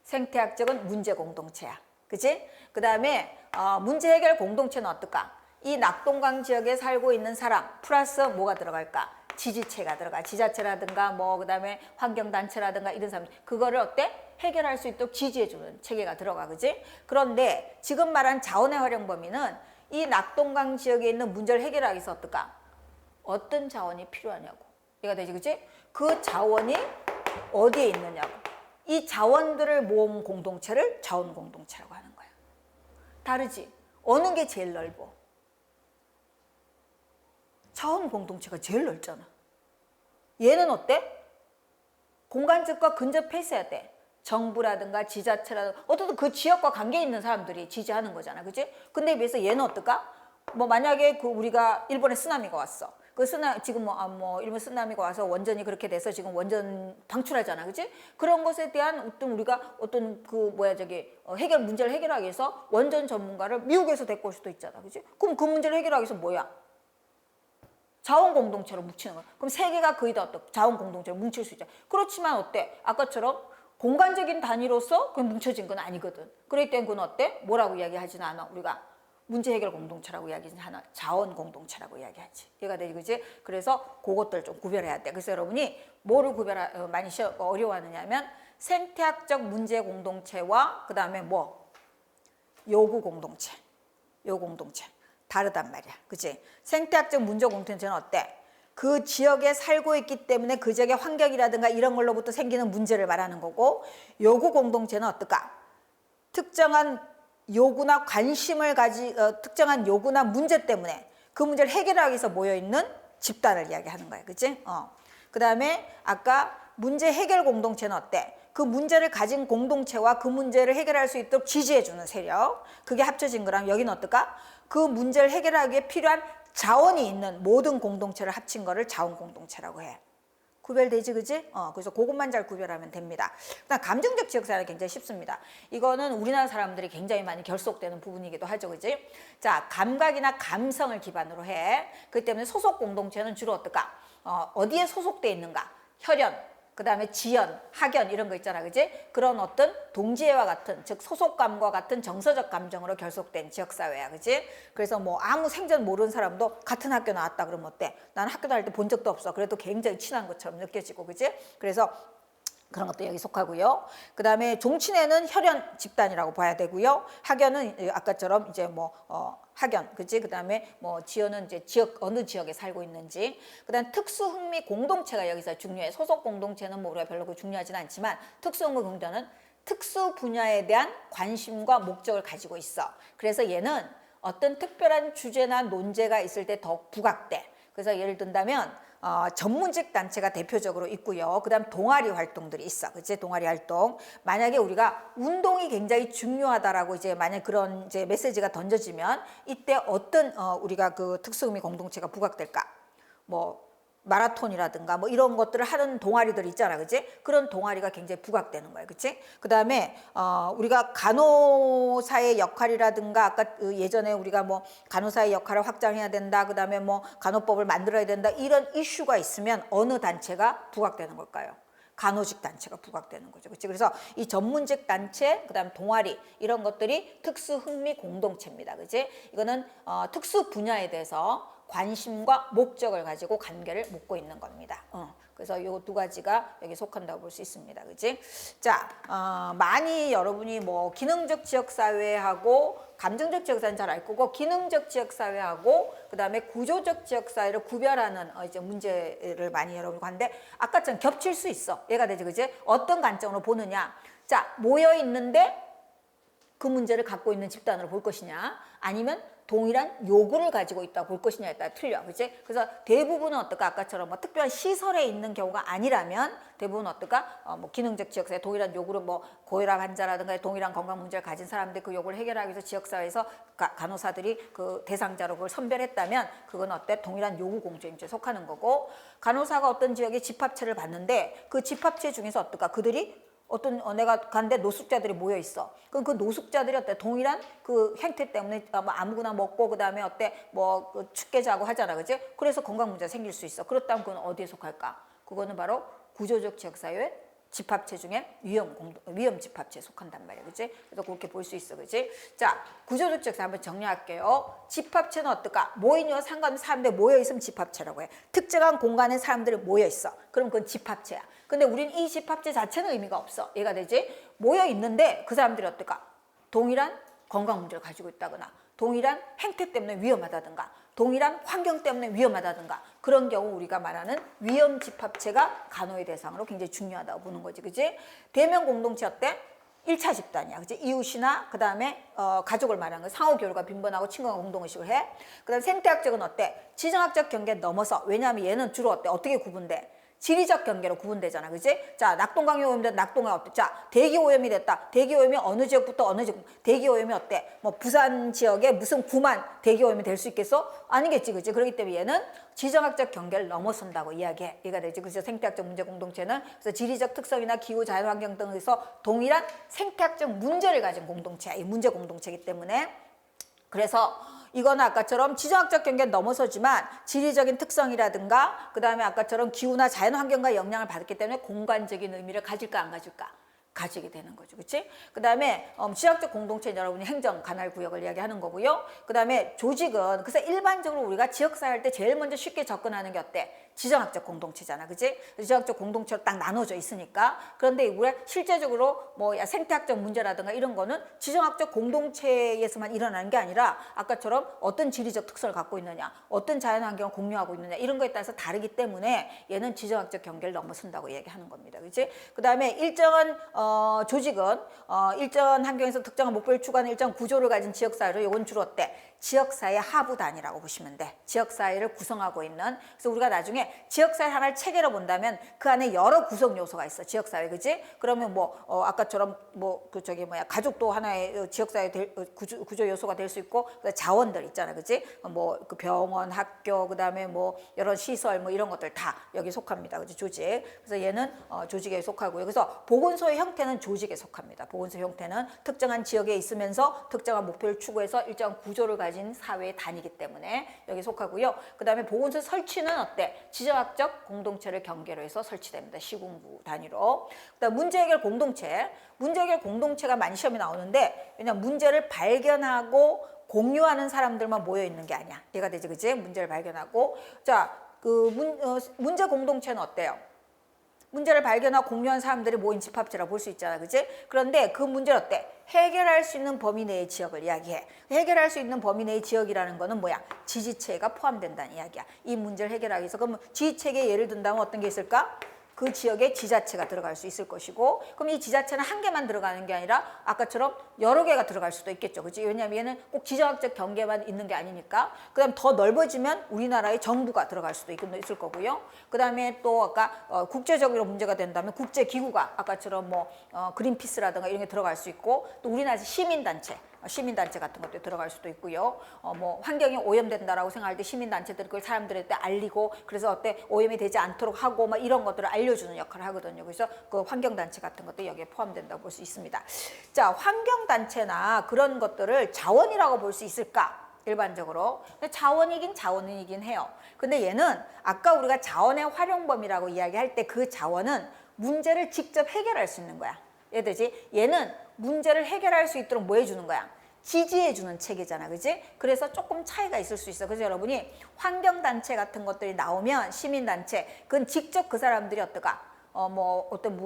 생태학적은 문제 공동체야, 그치? 그 다음에 문제 해결 공동체는 어떨까? 이 낙동강 지역에 살고 있는 사람 플러스 뭐가 들어갈까? 지지체가 들어가. 지자체라든가 뭐 그다음에 환경단체라든가 이런 사람 그거를 어때? 해결할 수 있도록 지지해주는 체계가 들어가, 그지? 그런데 지금 말한 자원의 활용 범위는 이 낙동강 지역에 있는 문제를 해결하기 위해서 어떨까? 어떤 자원이 필요하냐고. 이해가 되지, 그지? 그 자원이 어디에 있느냐고. 이 자원들을 모은 공동체를 자원 공동체라고 하는 거야. 다르지? 어느 게 제일 넓어? 자원 공동체가 제일 넓잖아. 얘는 어때? 공간적과 근접해 있어야 돼. 정부라든가 지자체라든가 어떤 그 지역과 관계 있는 사람들이 지지하는 거잖아, 그치? 근데 비해서 얘는 어떨까? 뭐 만약에 우리가 일본에 쓰나미가 왔어. 그 지금 일본 쓰나미가 와서 원전이 그렇게 돼서 지금 원전 방출하잖아, 그치? 그런 것에 대한 어떤 우리가 어떤 해결 문제를 해결하기 위해서 원전 전문가를 미국에서 데리고 올 수도 있잖아, 그치? 그럼 그 문제를 해결하기 위해서 뭐야? 자원 공동체로 뭉치는 거야. 그럼 세계가 거의 다 자원 공동체로 뭉칠 수 있잖아. 그렇지만 어때? 아까처럼 공간적인 단위로서 그냥 뭉쳐진 건 아니거든. 그렇기 때문에 그건 어때? 뭐라고 이야기하지는 않아. 우리가 문제 해결 공동체라고 이야기하지 않아. 자원 공동체라고 이야기하지. 이해가 되지, 그지? 그래서 그것들 좀 구별해야 돼. 그래서 여러분이 뭐를 많이 어려워하느냐면 생태학적 문제 공동체와 그 다음에 요구 공동체. 요구 공동체. 다르단 말이야, 그치? 생태학적 문제 공동체는 어때? 그 지역에 살고 있기 때문에 그 지역의 환경이라든가 이런 걸로부터 생기는 문제를 말하는 거고, 요구 공동체는 어떨까? 특정한 요구나 관심을 특정한 요구나 문제 때문에 그 문제를 해결하기 위해서 모여있는 집단을 이야기하는 거야, 그치? 그 다음에 아까 문제 해결 공동체는 어때? 그 문제를 가진 공동체와 그 문제를 해결할 수 있도록 지지해주는 세력, 그게 합쳐진 거라면 여기는 어떨까? 그 문제를 해결하기 위해 필요한 자원이 있는 모든 공동체를 합친 거를 자원 공동체라고 해. 구별되지, 그지? 그래서 그것만 잘 구별하면 됩니다. 그다음 감정적 지역사회는 굉장히 쉽습니다. 이거는 우리나라 사람들이 굉장히 많이 결속되는 부분이기도 하죠, 그지? 자, 감각이나 감성을 기반으로 해. 그렇기 때문에 소속 공동체는 주로 어떨까? 어디에 소속돼 있는가? 혈연, 그 다음에 지연, 학연 이런 거 있잖아, 그지? 그런 어떤 동지애와 같은, 즉 소속감과 같은 정서적 감정으로 결속된 지역사회야, 그지? 그래서 뭐 아무 생전 모르는 사람도 같은 학교 나왔다 그러면 어때? 나는 학교 다닐 때 본 적도 없어. 그래도 굉장히 친한 것처럼 느껴지고, 그지? 그래서 그런 것도 여기 속하고요. 그 다음에 종친회는 혈연 집단이라고 봐야 되고요. 학연은 아까처럼 이제 뭐 학연, 그지? 그 다음에 뭐 지연은 이제 어느 지역에 살고 있는지. 그 다음 특수흥미 공동체가 여기서 중요해. 소속 공동체는 뭐 우리가 별로 중요하진 않지만 특수흥미 공동체는 특수 분야에 대한 관심과 목적을 가지고 있어. 그래서 얘는 어떤 특별한 주제나 논제가 있을 때 더 부각돼. 그래서 예를 든다면 전문직 단체가 대표적으로 있고요. 그 다음 동아리 활동들이 있어. 그치? 동아리 활동. 만약에 우리가 운동이 굉장히 중요하다라고 이제 만약 그런 이제 메시지가 던져지면 이때 어떤 우리가 그 특수의미 공동체가 부각될까? 뭐 마라톤이라든가 뭐 이런 것들을 하는 동아리들 있잖아, 그치? 그런 동아리가 굉장히 부각되는 거야, 그치? 그 다음에 우리가 간호사의 역할이라든가 아까 예전에 우리가 뭐 간호사의 역할을 확장해야 된다, 그 다음에 뭐 간호법을 만들어야 된다, 이런 이슈가 있으면 어느 단체가 부각되는 걸까요? 간호직 단체가 부각되는 거죠. 그렇지? 그래서 이 전문직 단체, 그다음 동아리 이런 것들이 특수 흥미 공동체입니다. 그렇지? 이거는 특수 분야에 대해서 관심과 목적을 가지고 관계를 맺고 있는 겁니다. 그래서 이 두 가지가 여기 속한다고 볼 수 있습니다. 그렇지? 자, 많이 여러분이 뭐 기능적 지역사회하고 감정적 지역사회는 잘 알 거고 기능적 지역사회하고 그다음에 구조적 지역사회를 구별하는 이제 문제를 많이 여러분이 하는데 아까처럼 겹칠 수 있어. 얘가 되지, 그지? 어떤 관점으로 보느냐? 자, 모여 있는데 그 문제를 갖고 있는 집단으로 볼 것이냐, 아니면 동일한 요구를 가지고 있다고 볼 것이냐에 따라 틀려, 그렇지? 그래서 대부분은 어떨까? 아까처럼 뭐 특별한 시설에 있는 경우가 아니라면 대부분 어떨까? 뭐 기능적 지역사회 동일한 요구를 뭐 고혈압 환자라든가 동일한 건강 문제를 가진 사람들 그 요구를 해결하기 위해서 지역사회에서 간호사들이 그 대상자로 그걸 선별했다면 그건 어때? 동일한 요구 공조임에 속하는 거고, 간호사가 어떤 지역에 집합체를 봤는데 그 집합체 중에서 어떨까? 그들이 어떤 내가 간데 노숙자들이 모여 있어. 그럼 그 노숙자들이 어때? 동일한 그 행태 때문에 아무거나 먹고 그다음에 어때? 뭐 춥게 자고 하잖아, 그지? 그래서 건강 문제가 생길 수 있어. 그렇다면 그건 어디에 속할까? 그거는 바로 구조적 지역사회 집합체 중에 위험 집합체에 속한단 말이야, 그지? 그래서 그렇게 볼 수 있어, 그지? 자, 구조적 지역사회 한번 정리할게요. 집합체는 어떨까? 모이와 상관없는 사람들이 모여 있으면 집합체라고 해. 특정한 공간에 사람들이 모여 있어. 그럼 그건 집합체야. 근데 우린 이 집합체 자체는 의미가 없어. 얘가 되지? 모여 있는데 그 사람들이 어떨까? 동일한 건강 문제를 가지고 있다거나 동일한 행태 때문에 위험하다든가 동일한 환경 때문에 위험하다든가 그런 경우 우리가 말하는 위험 집합체가 간호의 대상으로 굉장히 중요하다고 보는 거지, 그지? 대면 공동체 어때? 1차 집단이야, 그치? 이웃이나 그 다음에 가족을 말하는 거. 상호교류가 빈번하고 친구가 공동의식을 해. 그 다음에 생태학적은 어때? 지정학적 경계 넘어서. 왜냐하면 얘는 주로 어때? 어떻게 구분돼? 지리적 경계로 구분되잖아, 그지? 자, 낙동강이 오염이 됐다. 낙동강 어때? 자, 대기 오염이 됐다. 대기 오염이 어느 지역부터 어느 지역, 대기 오염이 어때? 뭐 부산 지역에 무슨 구만 대기 오염이 될 수 있겠어? 아니겠지, 그지? 그렇기 때문에 얘는 지정학적 경계를 넘어선다고 이야기해. 얘가 되지. 그래서 생태학적 문제 공동체는 그래서 지리적 특성이나 기후, 자연환경 등에서 동일한 생태학적 문제를 가진 공동체야. 이 문제 공동체이기 때문에. 그래서 이거는 아까처럼 지정학적 경계는 넘어서지만 지리적인 특성이라든가 그 다음에 아까처럼 기후나 자연환경과 영향을 받았기 때문에 공간적인 의미를 가질까 안 가질까? 가지게 되는 거죠, 그렇지? 그 다음에 지역적 공동체는 여러분이 행정 관할 구역을 이야기하는 거고요. 그 다음에 조직은 그래서 일반적으로 우리가 지역사회 할 때 제일 먼저 쉽게 접근하는 게 어때? 지정학적 공동체잖아, 그치? 지정학적 공동체로 딱 나눠져 있으니까. 그런데 우리가 실제적으로 뭐 생태학적 문제라든가 이런 거는 지정학적 공동체에서만 일어나는 게 아니라 아까처럼 어떤 지리적 특성을 갖고 있느냐, 어떤 자연환경을 공유하고 있느냐 이런 거에 따라서 다르기 때문에 얘는 지정학적 경계를 넘어선다고 얘기하는 겁니다, 그치? 그 다음에 일정한 조직은 일정한 환경에서 특정한 목표를 추구하는 일정한 구조를 가진 지역사회로 이건 주로 어때? 지역사회 하부단이라고 보시면 돼. 지역사회를 구성하고 있는. 그래서 우리가 나중에 때문에 지역사회 하나를 체계로 본다면 그 안에 여러 구성 요소가 있어. 지역사회, 그지? 그러면 아까처럼 가족도 하나의 지역사회 구조 요소가 될 수 있고, 자원들 있잖아, 그지? 그 병원, 학교, 그다음에 여러 시설 이런 것들 다 여기 속합니다, 그지? 조직. 그래서 얘는 조직에 속하고요. 그래서 보건소의 형태는 조직에 속합니다. 보건소 형태는 특정한 지역에 있으면서 특정한 목표를 추구해서 일정한 구조를 가진 사회의 단위이기 때문에 여기 속하고요. 그다음에 보건소 설치는 어때? 지정학적 공동체를 경계로 해서 설치됩니다. 시군구 단위로. 그다음 문제 해결 공동체. 문제 해결 공동체가 많이 시험에 나오는데, 왜냐면 문제를 발견하고 공유하는 사람들만 모여 있는 게 아니야. 이해가 되지, 그지? 문제를 발견하고. 자, 문제 공동체는 어때요? 문제를 발견하고 공유한 사람들이 모인 집합체라고 볼 수 있잖아, 그지? 그런데 그 문제를 어때? 해결할 수 있는 범위 내의 지역을 이야기해. 해결할 수 있는 범위 내의 지역이라는 거는 뭐야? 지지체가 포함된다는 이야기야. 이 문제를 해결하기 위해서. 그러면 지지체에 예를 든다면 어떤 게 있을까? 그 지역에 지자체가 들어갈 수 있을 것이고, 그럼 이 지자체는 한 개만 들어가는 게 아니라 아까처럼 여러 개가 들어갈 수도 있겠죠, 그렇지? 왜냐하면 얘는 꼭 지정학적 경계만 있는 게 아니니까. 그다음 더 넓어지면 우리나라의 정부가 들어갈 수도 있을 거고요. 그다음에 또 아까 국제적으로 문제가 된다면 국제기구가 아까처럼 그린피스라든가 이런 게 들어갈 수 있고, 또 우리나라에서 시민단체 같은 것도 들어갈 수도 있고요. 환경이 오염된다라고 생각할 때 시민단체들이 그걸 사람들한테 알리고, 그래서 어때 오염이 되지 않도록 하고 이런 것들을 알려주는 역할을 하거든요. 그래서 그 환경단체 같은 것도 여기에 포함된다고 볼 수 있습니다. 자, 환경단체나 그런 것들을 자원이라고 볼 수 있을까? 일반적으로. 자원이긴 해요. 근데 얘는 아까 우리가 자원의 활용범위라고 이야기할 때 그 자원은 문제를 직접 해결할 수 있는 거야. 얘들지? 얘는 문제를 해결할 수 있도록 뭐 해주는 거야? 지지해주는 체계잖아, 그지? 그래서 조금 차이가 있을 수 있어. 그래서 여러분이 환경단체 같은 것들이 나오면 시민단체, 그건 직접 그 사람들이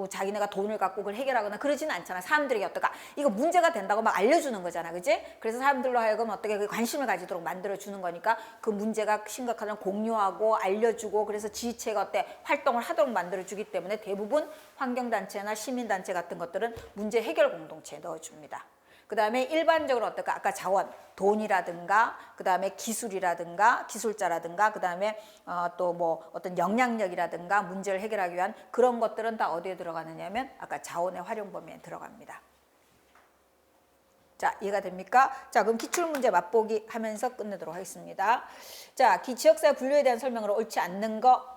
자기네가 돈을 갖고 그걸 해결하거나 그러지는 않잖아. 사람들에게 이거 문제가 된다고 막 알려주는 거잖아, 그지? 그래서 사람들로 하여금 어떻게 그 관심을 가지도록 만들어주는 거니까 그 문제가 심각하다면 공유하고 알려주고, 그래서 지지체가 활동을 하도록 만들어주기 때문에 대부분 환경단체나 시민단체 같은 것들은 문제 해결 공동체에 넣어줍니다. 그 다음에 일반적으로 아까 자원, 돈이라든가, 그 다음에 기술이라든가, 기술자라든가, 그 다음에 어떤 영향력이라든가 문제를 해결하기 위한 그런 것들은 다 어디에 들어가느냐면 아까 자원의 활용 범위에 들어갑니다. 자, 이해가 됩니까? 자, 그럼 기출문제 맛보기 하면서 끝내도록 하겠습니다. 자, 지역사회 분류에 대한 설명으로 옳지 않는 거.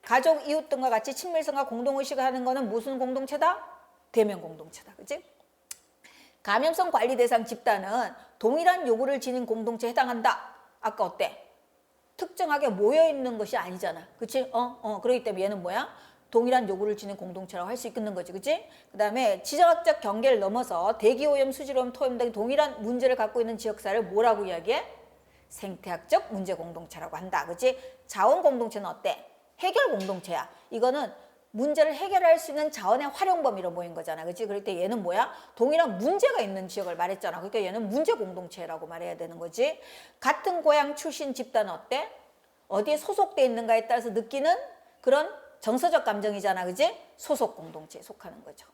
가족, 이웃 등과 같이 친밀성과 공동의식을 하는 거는 무슨 공동체다? 대면 공동체다. 그치? 감염성 관리 대상 집단은 동일한 요구를 지닌 공동체에 해당한다. 아까 어때? 특정하게 모여있는 것이 아니잖아. 그치? 그렇기 때문에 얘는 뭐야? 동일한 요구를 지닌 공동체라고 할 수 있는 거지. 그치? 그 다음에 지정학적 경계를 넘어서 대기오염, 수질오염, 토염 등 동일한 문제를 갖고 있는 지역사회를 뭐라고 이야기해? 생태학적 문제 공동체라고 한다. 그치? 자원 공동체는 어때? 해결 공동체야. 이거는 문제를 해결할 수 있는 자원의 활용 범위로 모인 거잖아. 그치? 그럴 때 얘는 뭐야? 동일한 문제가 있는 지역을 말했잖아. 그러니까 얘는 문제 공동체라고 말해야 되는 거지. 같은 고향 출신 집단은 어때? 어디에 소속돼 있는가에 따라서 느끼는 그런 정서적 감정이잖아. 그치? 소속 공동체에 속하는 거죠.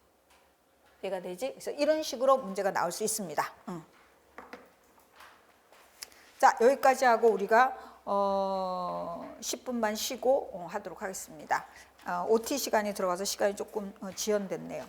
이해가 되지? 그래서 이런 식으로 문제가 나올 수 있습니다. 자, 여기까지 하고 우리가 10분만 쉬고 하도록 하겠습니다. OT 시간이 들어가서 시간이 조금 지연됐네요.